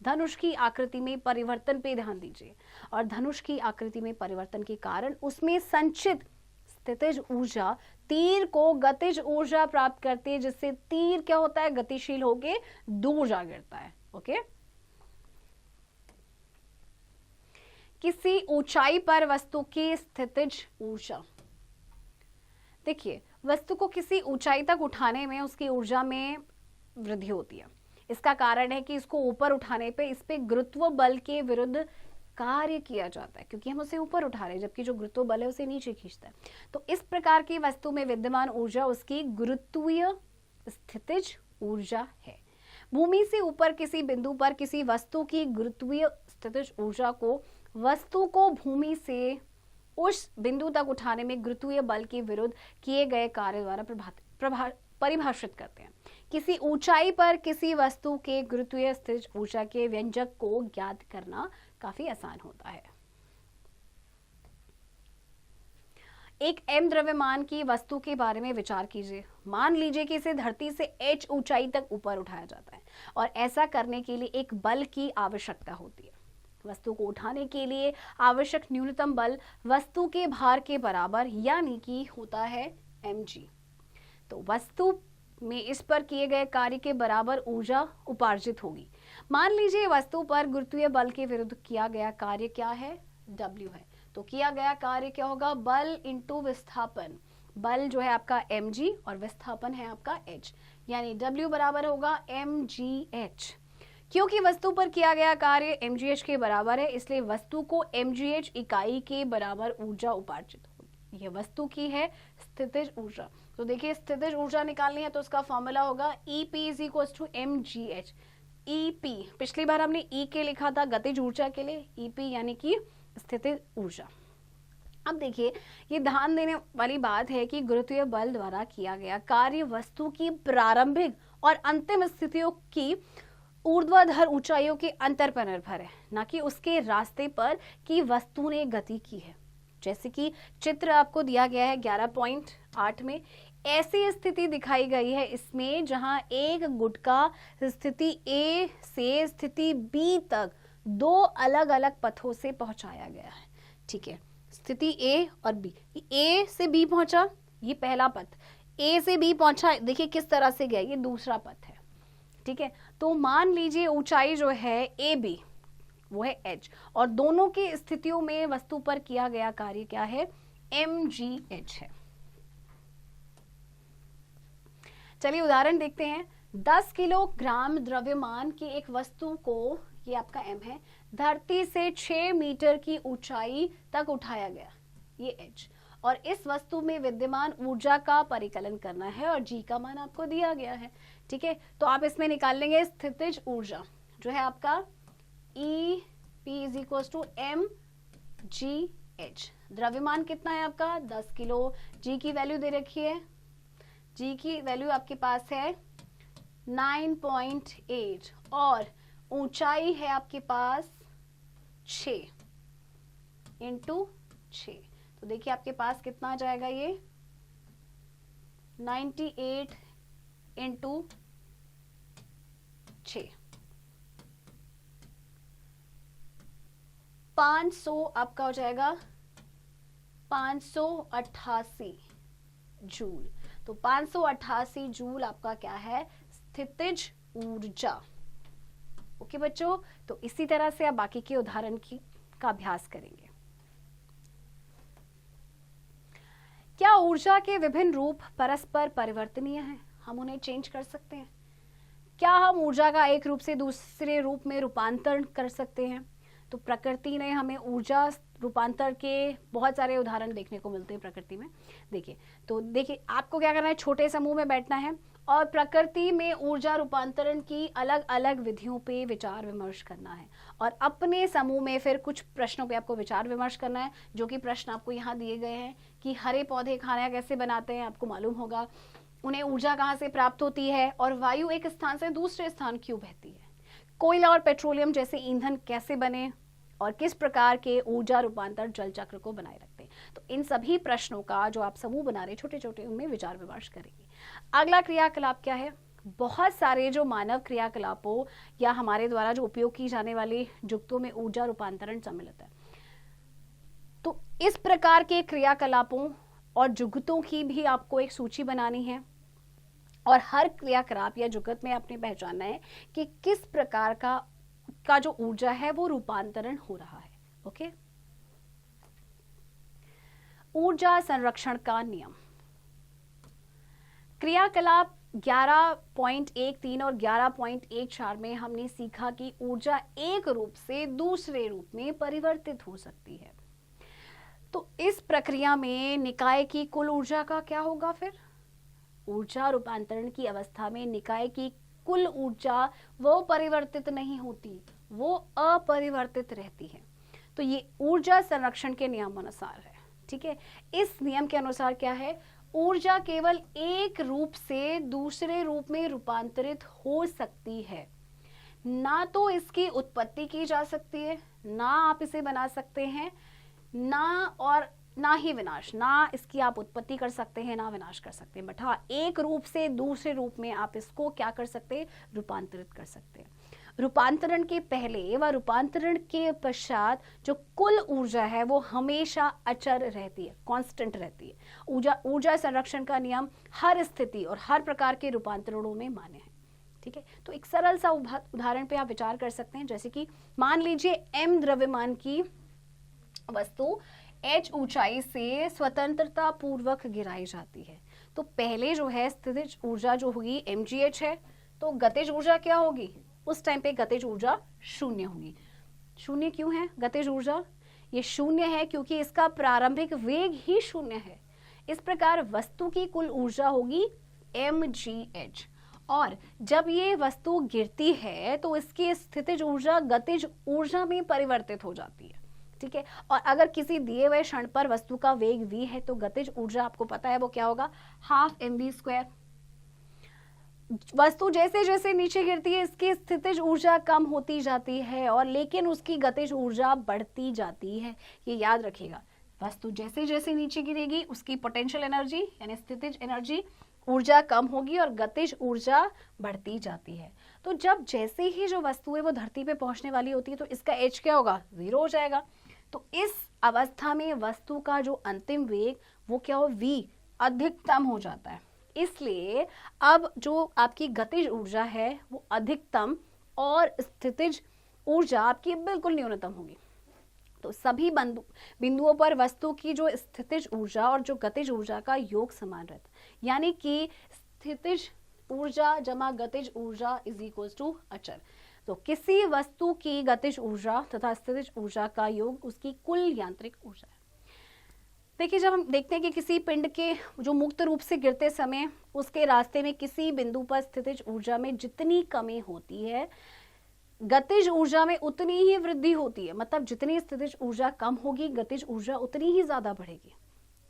Speaker 1: धनुष की आकृति में परिवर्तन पे ध्यान दीजिए, और धनुष की आकृति में परिवर्तन के कारण उसमें संचित स्थितिज ऊर्जा तीर को गतिज ऊर्जा प्राप्त करती है, जिससे तीर क्या होता है, गतिशील होके दूर जा गिरता है। ओके, किसी ऊंचाई पर वस्तु की स्थितिज ऊर्जा, देखिए वस्तु को किसी ऊंचाई तक उठाने में उसकी ऊर्जा में वृद्धि होती है। इसका कारण है कि इसको ऊपर उठाने पे इस पे गुरुत्व बल के विरुद्ध कार्य किया जाता है, क्योंकि हम उसे ऊपर उठा रहे हैं, जबकि जो गुरुत्व बल है उसे नीचे खींचता है। तो इस प्रकार की वस्तु में विद्यमान ऊर्जा उसकी गुरुत्वीय स्थितिज ऊर्जा है। भूमि से ऊपर किसी बिंदु पर किसी वस्तु की गुरुत्वीय स्थितिज ऊर्जा को वस्तु को भूमि से उस बिंदु तक उठाने में गुरुत्वीय बल के विरुद्ध किए गए कार्य द्वारा परिभाषित करते हैं। किसी ऊंचाई पर किसी वस्तु के गुरुत्वीय स्थितिज ऊर्जा के व्यंजक को ज्ञात करना काफी आसान होता है। एक m द्रव्यमान की वस्तु के बारे में विचार कीजिए। मान लीजिए कि इसे धरती से h ऊंचाई तक ऊपर उठाया जाता है और ऐसा करने के लिए एक बल की आवश्यकता होती है। वस्तु को उठाने के लिए आवश्यक न्यूनतम बल वस्तु के भार के बराबर यानी कि होता है mg। तो वस्तु में इस पर किए गए कार्य के बराबर ऊर्जा उपार्जित होगी। मान लीजिए वस्तु पर गुरुत्वीय बल के विरुद्ध किया गया कार्य क्या है, W है। तो किया गया कार्य क्या होगा, बल इंटू विस्थापन। बल जो है आपका mg और विस्थापन है आपका h, यानी W बराबर होगा mgh। क्योंकि वस्तु पर किया गया कार्य mgh के बराबर है, इसलिए वस्तु को mgh इकाई के बराबर ऊर्जा उपार्जित होगी। यह वस्तु की है स्थितिज ऊर्जा। तो देखिए स्थितिज ऊर्जा निकालनी है तो उसका फॉर्मूला होगा EP is equal to mgh। EP पिछली बार हमने E के लिखा था गतिज ऊर्जा के लिए, EP यानी कि स्थितिज ऊर्जा। अब देखिए ये ध्यान देने वाली बात है कि गुरुत्वीय बल द्वारा किया गया कार्य वस्तु की प्रारंभिक और अंतिम स्थितियों की ऊर्ध्वाधर ऊंचाइयों के अंतर पर निर्भर है, न कि उसके रास्ते पर कि वस्तु ने गति की है। जैसे कि चित्र आपको दिया गया है 11.8 में, ऐसी स्थिति दिखाई गई है इसमें जहां एक गुटका स्थिति A से स्थिति B तक दो अलग अलग पथों से पहुंचाया गया है। ठीक है, स्थिति A और B, A से B पहुंचा, ये पहला पथ, A से B पहुंचा, देखिए किस तरह से गया, ये दूसरा पथ है। ठीक है, तो मान लीजिए ऊंचाई जो है AB वो है h, और दोनों की स्थितियों में वस्तु पर किया गया कार्य क्या है, mgh है। चलिए उदाहरण देखते हैं। 10 किलोग्राम द्रव्यमान की एक वस्तु को, ये आपका m है, धरती से 6 मीटर की ऊंचाई तक उठाया गया, ये h, और इस वस्तु में विद्यमान ऊर्जा का परिकलन करना है और g का मान आपको दिया गया है। ठीक है, तो आप इसमें निकाल लेंगे स्थितिज ऊर्जा जो है आपका EP is equal to mgh। द्रव्यमान कितना है आपका 10 किलो, g की वैल्यू दे रखी है, g की वैल्यू आपके पास है 9.8 और ऊंचाई है आपके पास 6 इंटू 6। तो देखिए आपके पास कितना आ जाएगा, ये 98 इंटू 6, 500 आपका हो जाएगा 588 जूल। तो 588 जूल आपका क्या है, स्थितिज ऊर्जा। ओके बच्चों, तो इसी तरह से आप बाकी के उदाहरण का अभ्यास करेंगे। क्या ऊर्जा के विभिन्न रूप परस्पर परिवर्तनीय हैं, हम उन्हें चेंज कर सकते हैं? क्या हम ऊर्जा का एक रूप से दूसरे रूप में रूपांतरण कर सकते हैं? तो प्रकृति ने हमें ऊर्जा रूपांतर के बहुत सारे उदाहरण देखने को मिलते हैं प्रकृति में। देखिए, तो देखिए आपको क्या करना है, छोटे समूह में बैठना है और प्रकृति में ऊर्जा रूपांतरण की अलग अलग विधियों पे विचार विमर्श करना है, और अपने समूह में फिर कुछ प्रश्नों पे आपको विचार विमर्श करना है, जो कि प्रश्न आपको यहाँ दिए गए हैं कि हरे पौधे खाना कैसे बनाते हैं, आपको मालूम होगा, उन्हें ऊर्जा कहाँ से प्राप्त होती है, और वायु एक स्थान से दूसरे स्थान क्यों बहती है, कोयला और पेट्रोलियम जैसे ईंधन कैसे बने, और किस प्रकार के ऊर्जा रूपांतर जल चक्र को बनाए रखते हैं। तो इन सभी प्रश्नों का जो आप समूह बना रहे छोटे छोटे, उनमें विचार विमर्श करेंगे। अगला क्रियाकलाप क्या है? बहुत सारे जो मानव क्रियाकलापों या हमारे द्वारा जो उपयोग की जाने वाली युक्तों में ऊर्जा रूपांतरण सम्मिलित है। तो इस प्रकार के क्रियाकलापों और जुगतों की भी आपको एक सूची बनानी है और हर क्रियाकलाप या जुगत में आपने पहचानना है कि किस प्रकार का जो ऊर्जा है वो रूपांतरण हो रहा है। ओके, ऊर्जा संरक्षण का नियम। क्रियाकलाप 11.13 और 11.14 में हमने सीखा कि ऊर्जा एक रूप से दूसरे रूप में परिवर्तित हो सकती है। तो इस प्रक्रिया में निकाय की कुल ऊर्जा का क्या होगा? फिर ऊर्जा रूपांतरण की अवस्था में निकाय की कुल ऊर्जा वो परिवर्तित नहीं होती, वो अपरिवर्तित रहती है। तो ये ऊर्जा संरक्षण के नियम अनुसार है। ठीक है, इस नियम के अनुसार क्या है? ऊर्जा केवल एक रूप से दूसरे रूप में रूपांतरित हो सकती है, ना तो इसकी उत्पत्ति की जा सकती है, ना आप इसे बना सकते हैं, ना ही विनाश, ना इसकी आप उत्पत्ति कर सकते हैं ना विनाश कर सकते हैं, बट हाँ एक रूप से दूसरे रूप में आप इसको क्या कर सकते हैं? रूपांतरित कर सकते हैं। रूपांतरण के पहले व रूपांतरण के पश्चात जो कुल ऊर्जा है वो हमेशा अचर रहती है, कांस्टेंट रहती है। ऊर्जा संरक्षण का नियम हर स्थिति और हर प्रकार के रूपांतरणों में मान्य है। ठीक है, तो एक सरल सा उदाहरण पे आप विचार कर सकते हैं, जैसे कि मान लीजिए m द्रव्यमान की वस्तु h ऊंचाई से स्वतंत्रता पूर्वक गिराई जाती है। तो पहले जो है स्थितिज ऊर्जा जो होगी mgh है, तो गतिज ऊर्जा क्या होगी? उस टाइम पे गतिज ऊर्जा शून्य होगी। शून्य क्यों है गतिज ऊर्जा? ये शून्य है क्योंकि इसका प्रारंभिक वेग ही शून्य है। इस प्रकार वस्तु की कुल ऊर्जा होगी mgh, और जब ये वस्तु गिरती है तो इसकी स्थितिज ऊर्जा गतिज ऊर्जा में परिवर्तित हो जाती है। ठीक है, और अगर किसी दिए हुए क्षण पर वस्तु का वेग v है तो गतिज ऊर्जा आपको पता है वो क्या होगा? Half mv²। वस्तु जैसे जैसे नीचे गिरती है इसकी स्थितिज ऊर्जा कम होती जाती है और लेकिन उसकी गतिज ऊर्जा बढ़ती जाती है। ये याद रखिएगा, वस्तु जैसे जैसे नीचे गिरेगी उसकी पोटेंशियल एनर्जी यानी स्थितिज एनर्जी ऊर्जा कम होगी और गतिज ऊर्जा बढ़ती जाती है। तो जब जैसे ही जो वस्तु है वो धरती पे पहुंचने वाली होती है तो इसका h क्या होगा? 0 हो जाएगा। तो इस अवस्था में वस्तु का जो अंतिम वेग वो क्या हो? v अधिकतम हो जाता है। इसलिए अब जो आपकी गतिज ऊर्जा है वो अधिकतम और स्थितिज ऊर्जा आपकी बिल्कुल न्यूनतम होगी। तो सभी बिंदुओं पर वस्तु की जो स्थितिज ऊर्जा और जो गतिज ऊर्जा का योग समान रहता है, यानी कि स्थितिज ऊर्जा जमा गतिज ऊर्जा इज इक्वल टू अचर। तो किसी वस्तु की गतिज ऊर्जा तथा स्थितिज ऊर्जा का योग उसकी कुल यांत्रिक ऊर्जा है। देखिए, जब हम देखते हैं कि किसी पिंड के जो मुक्त रूप से गिरते समय उसके रास्ते में किसी बिंदु पर स्थितिज ऊर्जा में जितनी कमी होती है गतिज ऊर्जा में उतनी ही वृद्धि होती है। मतलब जितनी स्थितिज ऊर्जा कम होगी गतिज ऊर्जा उतनी ही ज्यादा बढ़ेगी।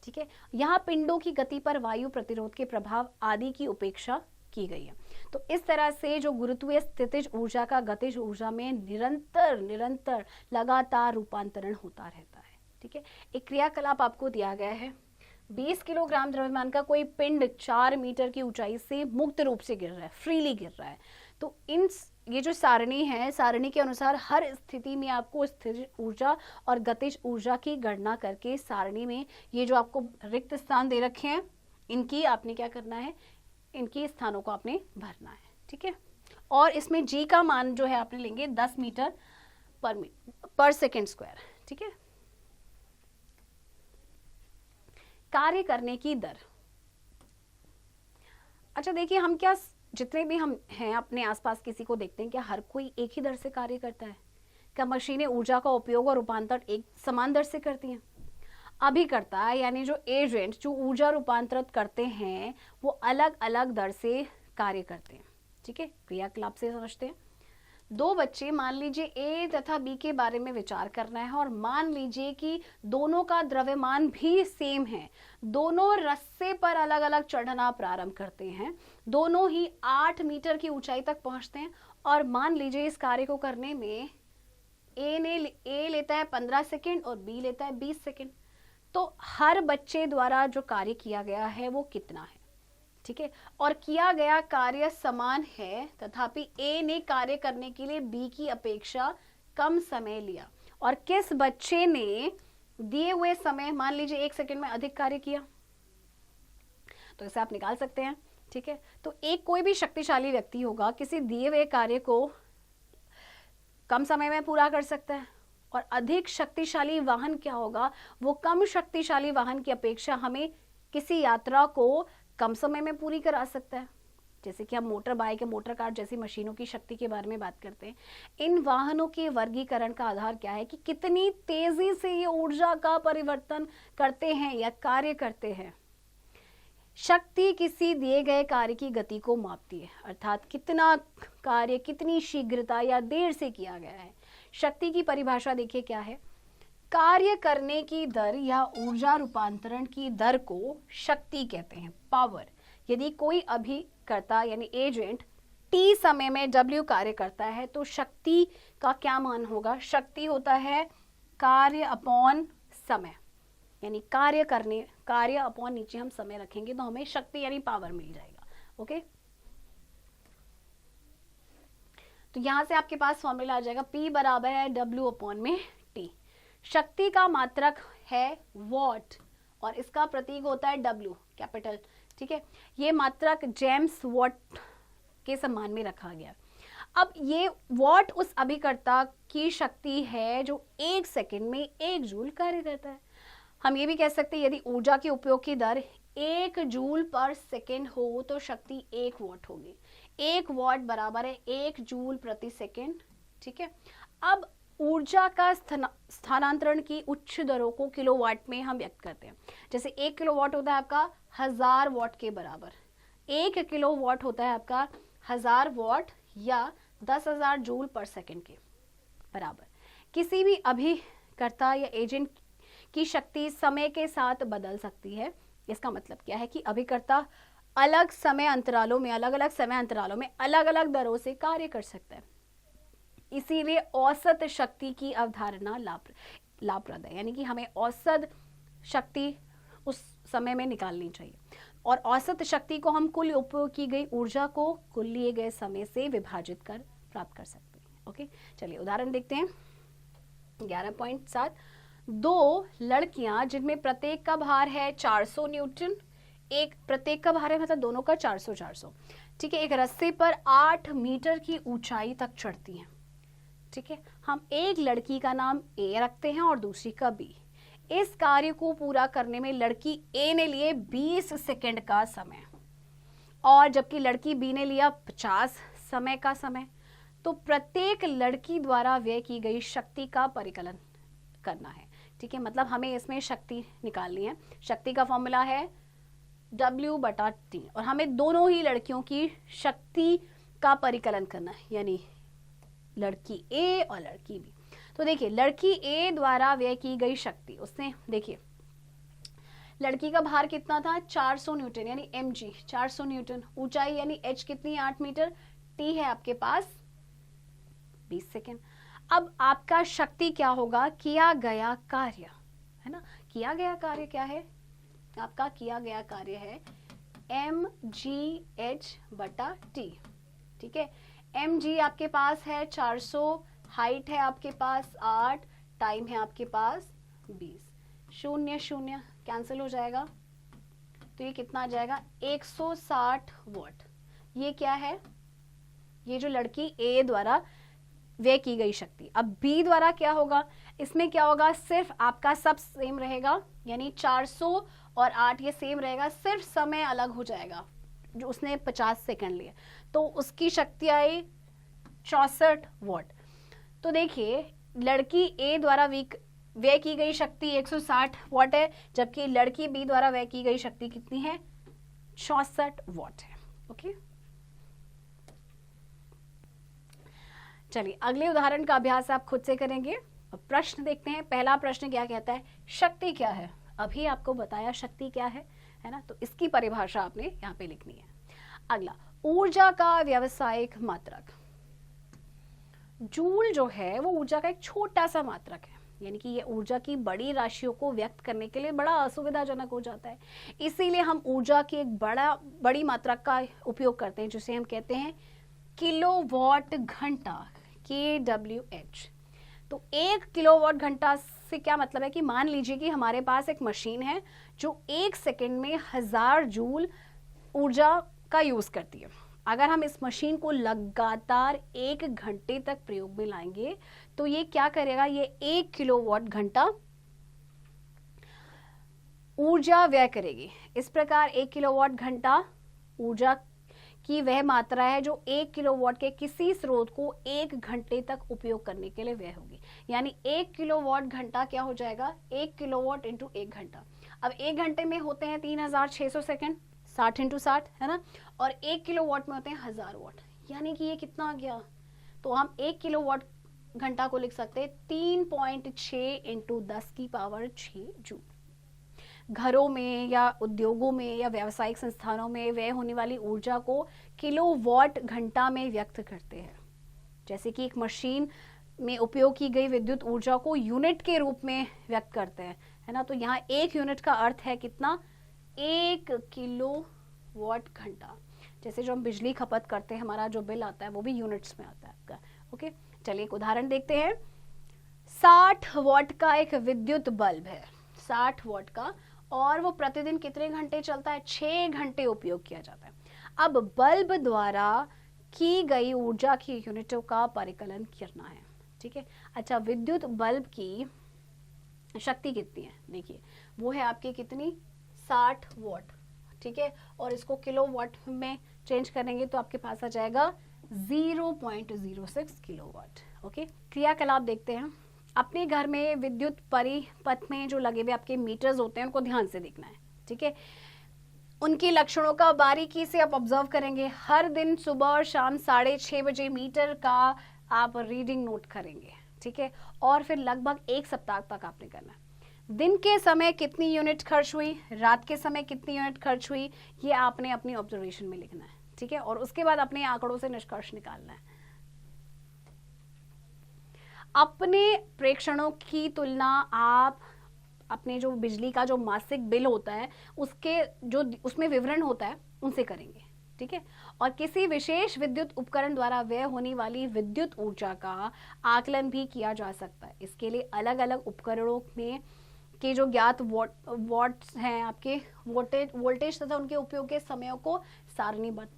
Speaker 1: ठीक है, यहाँ पिंडों की गति पर वायु प्रतिरोध के प्रभाव आदि की उपेक्षा की गई है। तो इस तरह से जो गुरुत्वीय स्थितिज ऊर्जा का गतिज ऊर्जा में निरंतर लगातार रूपांतरण होता रहता है। ठीक है, एक क्रियाकलाप आपको दिया गया है, 20 किलोग्राम द्रव्यमान का कोई पिंड 4 मीटर की ऊंचाई से मुक्त रूप से गिर रहा है, फ्रीली गिर रहा है। तो ये जो सारणी है, सारणी के अनुसार हर स्थिति में आपको स्थितिज ऊर्जा और गतिज ऊर्जा की गणना करके सारणी में ये जो आपको रिक्त स्थान दे रखे हैं इनकी आपने क्या करना है? इनकी स्थानों को आपने भरना है। ठीक है, और इसमें g का मान जो है आपने लेंगे 10 मीटर पर सेकेंड स्क्वायर। ठीक है, कार्य करने की दर। अच्छा देखिए, हम क्या जितने भी हम हैं अपने आसपास किसी को देखते हैं, क्या हर कोई एक ही दर से कार्य करता है? क्या मशीनें ऊर्जा का उपयोग और रूपांतरण एक समान दर से करती हैं? अभिकर्ता यानी जो एजेंट जो ऊर्जा रूपांतरित करते हैं वो अलग अलग दर से कार्य करते हैं। ठीक है, क्रियाकलाप से समझते हैं। दो बच्चे मान लीजिए ए तथा बी के बारे में विचार करना है और मान लीजिए कि दोनों का द्रव्यमान भी सेम है, दोनों रस्से पर अलग अलग चढ़ना प्रारंभ करते हैं, दोनों ही 8 मीटर की ऊंचाई तक पहुंचते हैं और मान लीजिए इस कार्य को करने में ए लेता है 15 सेकेंड और बी लेता है 20 सेकेंड। तो हर बच्चे द्वारा जो कार्य किया गया है वो कितना है, ठीक है। और किया गया कार्य समान है, तथापि ए ने कार्य करने के लिए बी की अपेक्षा कम समय लिया। और किस बच्चे ने दिए हुए समय, मान लीजिए 1 सेकेंड में अधिक कार्य किया, तो इसे आप निकाल सकते हैं, ठीक है। तो एक कोई भी शक्तिशाली व्यक्ति होगा, किसी दिए हुए कार्य को कम समय में पूरा कर सकता है। और अधिक शक्तिशाली वाहन क्या होगा, वो कम शक्तिशाली वाहन की अपेक्षा हमें किसी यात्रा को कम समय में पूरी करा सकता है। जैसे कि हम मोटर बाइक या मोटर कार जैसी मशीनों की शक्ति के बारे में बात करते हैं। इन वाहनों के वर्गीकरण का आधार क्या है कि कितनी तेजी से ये ऊर्जा का परिवर्तन करते हैं या कार्य करते हैं। शक्ति किसी दिए गए कार्य की गति को मापती है, अर्थात कितना कार्य कितनी शीघ्रता या देर से किया गया है। शक्ति की परिभाषा देखिए क्या है, कार्य करने की दर या ऊर्जा रूपांतरण की दर को शक्ति कहते हैं, पावर। यदि कोई अभिकर्ता यानी एजेंट टी समय में डब्ल्यू कार्य करता है तो शक्ति का क्या मान होगा, शक्ति होता है कार्य अपॉन समय, यानी कार्य अपॉन नीचे हम समय रखेंगे तो हमें शक्ति यानी पावर मिल जाएगा। ओके, तो यहां से आपके पास फॉर्मूला आ जाएगा, P बराबर है W अपॉन में T। शक्ति का मात्रक है वॉट और इसका प्रतीक होता है W कैपिटल, ठीक है। ये मात्रक जेम्स वॉट के सम्मान में रखा गया। अब ये वॉट उस अभिकर्ता की शक्ति है जो 1 सेकेंड में 1 जूल कार्य करता है। हम ये भी कह सकते हैं यदि ऊर्जा के उपयोग की दर 1 जूल पर सेकेंड हो तो शक्ति 1 वॉट होगी। 1 वॉट बराबर है 1 जूल प्रति सेकेंड, ठीक है। अब ऊर्जा का स्थानांतरण की उच्च दरों को किलोवाट में हम व्यक्त करते हैं। जैसे 1 किलोवाट होता है आपका 1000 वॉट के बराबर, 1 किलोवाट होता है आपका 1000 वॉट या 10,000 जूल पर सेकेंड के बराबर। किसी भी अभिकर्ता या एजेंट की शक्ति समय के साथ बदल सकती है। इसका मतलब क्या है कि अभिकर्ता अलग समय अंतरालों में अलग अलग दरों से कार्य कर सकता है। इसीलिए औसत शक्ति की अवधारणा लाभप्रद है, यानी कि हमें औसत शक्ति उस समय में निकालनी चाहिए। और औसत शक्ति को हम कुल उपयोग की गई ऊर्जा को कुल लिए गए समय से विभाजित कर प्राप्त कर सकते हैं। ओके, चलिए उदाहरण देखते हैं। 11.7 2 लड़कियां जिनमें प्रत्येक का भार है 400 न्यूटन, एक प्रत्येक का भार है मतलब दोनों का 400, ठीक है, एक रस्से पर 8 मीटर की ऊंचाई तक चढ़ती हैं, ठीक है। हम एक लड़की का नाम ए रखते हैं और दूसरी का बी। इस कार्य को पूरा करने में लड़की ए ने लिए 20 सेकंड का समय और जबकि लड़की बी ने लिया 50 समय का समय। तो प्रत्येक लड़की द्वारा व्यय की गई शक्ति का परिकलन करना है, ठीक है। मतलब हमें इसमें शक्ति निकालनी है। शक्ति का फॉर्मूला है W/T और हमें दोनों ही लड़कियों की शक्ति का परिकलन करना है, यानी लड़की ए और लड़की बी। तो देखिए लड़की ए द्वारा व्यय की गई शक्ति, उसने देखिए लड़की का भार कितना था 400 न्यूटन यानी mg 400 न्यूटन, ऊंचाई यानी h कितनी 8 मीटर, t है आपके पास 20 सेकेंड। अब आपका शक्ति क्या होगा, किया गया कार्य है ना, किया गया कार्य क्या है, आपका किया गया कार्य है mgh/t, ठीक है। mg आपके पास है 400, हाइट है आपके पास 8, टाइम है आपके पास 20, 0 0 कैंसिल हो जाएगा तो ये कितना आ जाएगा 160 वॉट। ये क्या है, ये जो लड़की ए द्वारा व्यय की गई शक्ति। अब बी द्वारा क्या होगा, इसमें क्या होगा, सिर्फ आपका सब सेम रहेगा, यानी 400 और 8 ये सेम रहेगा, सिर्फ समय अलग हो जाएगा। जो उसने 50 सेकंड लिए तो उसकी शक्ति आई 64 वॉट। तो देखिए लड़की ए द्वारा व्यय की गई शक्ति 160 वॉट है, जबकि लड़की बी द्वारा व्यय की गई शक्ति कितनी है 64 वॉट है। ओके, चलिए अगले उदाहरण का अभ्यास आप खुद से करेंगे। अब प्रश्न देखते हैं। पहला प्रश्न क्या कहता है, शक्ति क्या है। अभी आपको बताया शक्ति क्या है ना, तो इसकी परिभाषा आपने यहाँ पे लिखनी है। अगला, ऊर्जा का व्यावसायिक मात्रक। जूल जो है वो ऊर्जा का एक छोटा सा मात्रक है, यानी कि ये ऊर्जा की बड़ी राशियों को व्यक्त करने के लिए बड़ा असुविधाजनक हो जाता है। इसीलिए हम ऊर्जा की एक बड़ी मात्रा का उपयोग करते हैं, जिसे हम कहते हैं किलोवाट घंटा, kWh। तो 1 किलोवाट घंटा से क्या मतलब है कि मान लीजिए कि हमारे पास एक मशीन है जो 1 सेकंड में 1000 जूल ऊर्जा का यूज करती है। अगर हम इस मशीन को लगातार 1 घंटे तक प्रयोग में लाएंगे तो ये क्या करेगा, ये 1 किलोवाट घंटा ऊर्जा व्यय करेगी। इस प्रकार 1 किलोवाट घंटा ऊर्जा की वह मात्रा है जो 1 किलोवाट के किसी स्रोत को 1 घंटे तक उपयोग करने के लिए व्यय होगी। यानी 1 किलोवाट घंटा क्या हो जाएगा, 1 किलोवाट इंटू 1 घंटा। अब 1 घंटे में होते हैं 3600 सेकेंड, 60 इंटू 60 है ना, और 1 किलोवाट में होते हैं 1000 वाट। यानी कि ये कितना आ गया, तो हम 1 किलोवाट घंटा को लिख सकते हैं 3.6 इंटू 10 की पावर 6 जूल। घरों में या उद्योगों में या व्यावसायिक संस्थानों में व्यय होने वाली ऊर्जा को किलोवाट घंटा में व्यक्त करते हैं। जैसे कि एक मशीन में उपयोग की गई विद्युत ऊर्जा को यूनिट के रूप में व्यक्त करते हैं, है ना। तो यहाँ 1 यूनिट का अर्थ है कितना, 1 किलोवाट घंटा। जैसे जो हम बिजली खपत करते हैं, हमारा जो बिल आता है वो भी यूनिट्स में आता है आपका। ओके, चलिए एक उदाहरण देखते हैं। 60 वाट का एक विद्युत बल्ब है, 60 वाट का, और वो प्रतिदिन कितने घंटे चलता है, 6 घंटे उपयोग किया जाता है। अब बल्ब द्वारा की गई ऊर्जा की यूनिटों का परिकलन करना है, ठीक है। अच्छा, विद्युत बल्ब की शक्ति कितनी है, देखिए वो है आपकी कितनी, 60 वाट, ठीक है। और इसको किलोवाट में चेंज करेंगे तो आपके पास आ जाएगा 0.06 किलोवाट। ओके, क्रियाकलाप देखते हैं। अपने घर में विद्युत परिपथ में जो लगे हुए आपके मीटर्स होते हैं उनको ध्यान से देखना है, ठीक है। उनके लक्षणों का बारीकी से आप ऑब्जर्व करेंगे। हर दिन सुबह और शाम 6:30 बजे मीटर का आप रीडिंग नोट करेंगे, ठीक है। और फिर लगभग 1 सप्ताह तक आपने करना है। दिन के समय कितनी यूनिट खर्च हुई, रात के समय कितनी यूनिट खर्च हुई, ये आपने अपनी ऑब्जर्वेशन में लिखना है, ठीक है। और उसके बाद अपने आंकड़ों से निष्कर्ष निकालना है। अपने प्रेक्षणों की तुलना आप अपने जो बिजली का जो मासिक बिल होता है उसके जो उसमें विवरण होता है उनसे करेंगे, ठीक है। और किसी विशेष विद्युत उपकरण द्वारा व्यय होने वाली विद्युत ऊर्जा का आकलन भी किया जा सकता है। इसके लिए अलग अलग उपकरणों में के जो ज्ञात वॉट्स हैं आपके, वोल्टेज तथा उनके उपयोग के समयों को सारणीबद्ध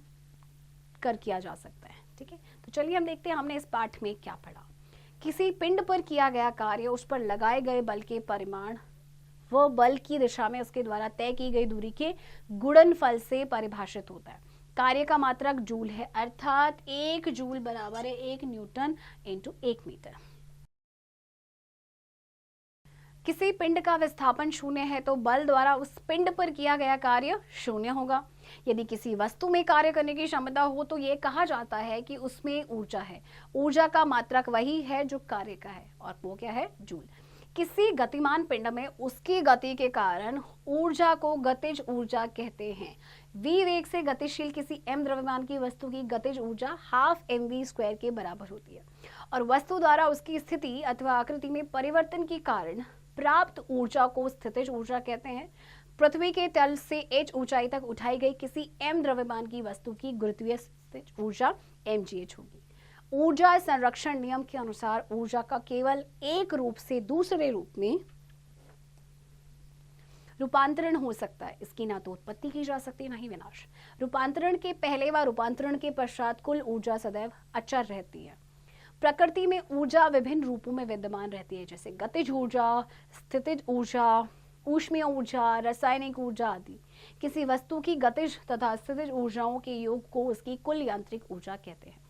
Speaker 1: कर किया जा सकता है, ठीक है। तो चलिए हम देखते हैं हमने इस पाठ में क्या पढ़ा। किसी पिंड पर किया गया कार्य उस पर लगाए गए बल के परिमाण व बल की दिशा में उसके द्वारा तय की गई दूरी के गुणनफल से परिभाषित होता है। कार्य का मात्रक जूल है, अर्थात 1 जूल बराबर है 1 न्यूटन इंटू 1 मीटर। किसी पिंड का विस्थापन 0 है तो बल द्वारा उस पिंड पर किया गया कार्य 0 होगा। यदि किसी वस्तु में कार्य करने की क्षमता हो तो यह कहा जाता है कि उसमें ऊर्जा है। ऊर्जा का मात्रक वही है जो कार्य का है, और वो क्या है, जूल। किसी गतिमान पिंड में उसकी गति के कारण ऊर्जा को गतिज ऊर्जा कहते हैं। v वेग से गतिशील किसी m द्रव्यमान की वस्तु की गतिज ऊर्जा ½ mv² के बराबर होती है, और वस्तु द्वारा उसकी स्थिति अथवा आकृति में परिवर्तन के कारण प्राप्त ऊर्जा को स्थितिज ऊर्जा कहते हैं। पृथ्वी के तल से h ऊंचाई तक उठाई गई किसी m द्रव्यमान की वस्तु की गुरुत्वीय स्थितिज ऊर्जा mgh होगी। ऊर्जा संरक्षण नियम के अनुसार ऊर्जा का केवल एक रूप से दूसरे रूप में रूपांतरण हो सकता है। इसकी ना तो उत्पत्ति की जा सकती है ना ही विनाश। रूपांतरण के पहले व रूपांतरण के पश्चात कुल ऊर्जा सदैव अचर रहती है। प्रकृति में ऊर्जा विभिन्न रूपों में विद्यमान रहती है, जैसे गतिज ऊर्जा, स्थितिज ऊर्जा, ऊष्मीय ऊर्जा, रासायनिक ऊर्जा आदि। किसी वस्तु की गतिज तथा स्थितिज ऊर्जाओं के योग को उसकी कुल यांत्रिक ऊर्जा कहते हैं।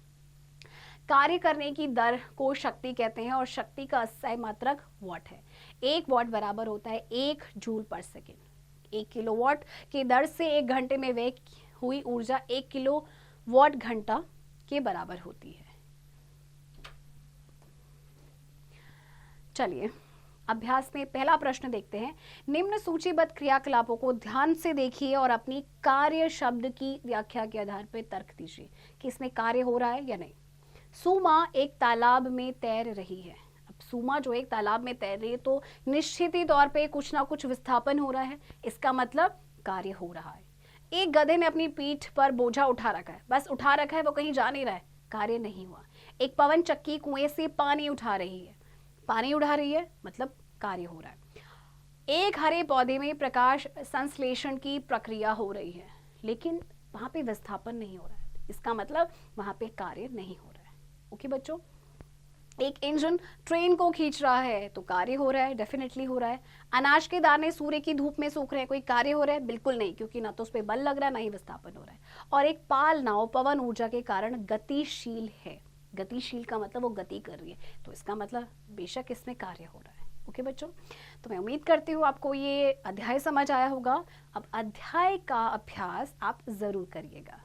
Speaker 1: कार्य करने की दर को शक्ति कहते हैं, और शक्ति का अस्थायी मात्रक वाट है। 1 वाट बराबर होता है 1 जूल पर सेकेंड। 1 किलोवाट की दर से 1 घंटे में व्यय हुई ऊर्जा 1 किलोवाट घंटा के बराबर होती है। चलिए अभ्यास में पहला प्रश्न देखते हैं। निम्न सूचीबद्ध क्रियाकलापों को ध्यान से देखिए और अपनी कार्य शब्द की व्याख्या के आधार पर तर्क दीजिए कि इसमें कार्य हो रहा है या नहीं। सुमा एक तालाब में तैर रही है। अब सुमा जो एक तालाब में तैर रही है तो निश्चित ही तौर पे कुछ ना कुछ विस्थापन हो रहा है, इसका मतलब कार्य हो रहा है। एक गधे ने अपनी पीठ पर बोझा उठा रखा है, बस उठा रखा है, वो कहीं जा नहीं रहा है, कार्य नहीं हुआ। एक पवन चक्की कुएं से पानी उठा रही है, पानी उठा रही है मतलब कार्य हो रहा है। एक हरे पौधे में प्रकाश संश्लेषण की प्रक्रिया हो रही है, लेकिन वहां पे विस्थापन नहीं हो रहा है, इसका मतलब वहां पे कार्य नहीं हो रहा है। ओके बच्चों, एक इंजन ट्रेन को खींच रहा है तो कार्य हो रहा है, डेफिनेटली हो रहा है। अनाज के दाने सूर्य की धूप में सूख रहे हैं, कोई कार्य हो रहा है? बिल्कुल नहीं, क्योंकि ना तो उस पर बल लग रहा है ना ही विस्थापन हो रहा है। और एक पाल नाव पवन ऊर्जा के कारण गतिशील है, गतिशील का मतलब वो गति कर रही है, तो इसका मतलब बेशक इसमें कार्य हो रहा है। ओके बच्चों, तो मैं उम्मीद करती हूँ आपको ये अध्याय समझ आया होगा। अब अध्याय का अभ्यास आप जरूर करिएगा।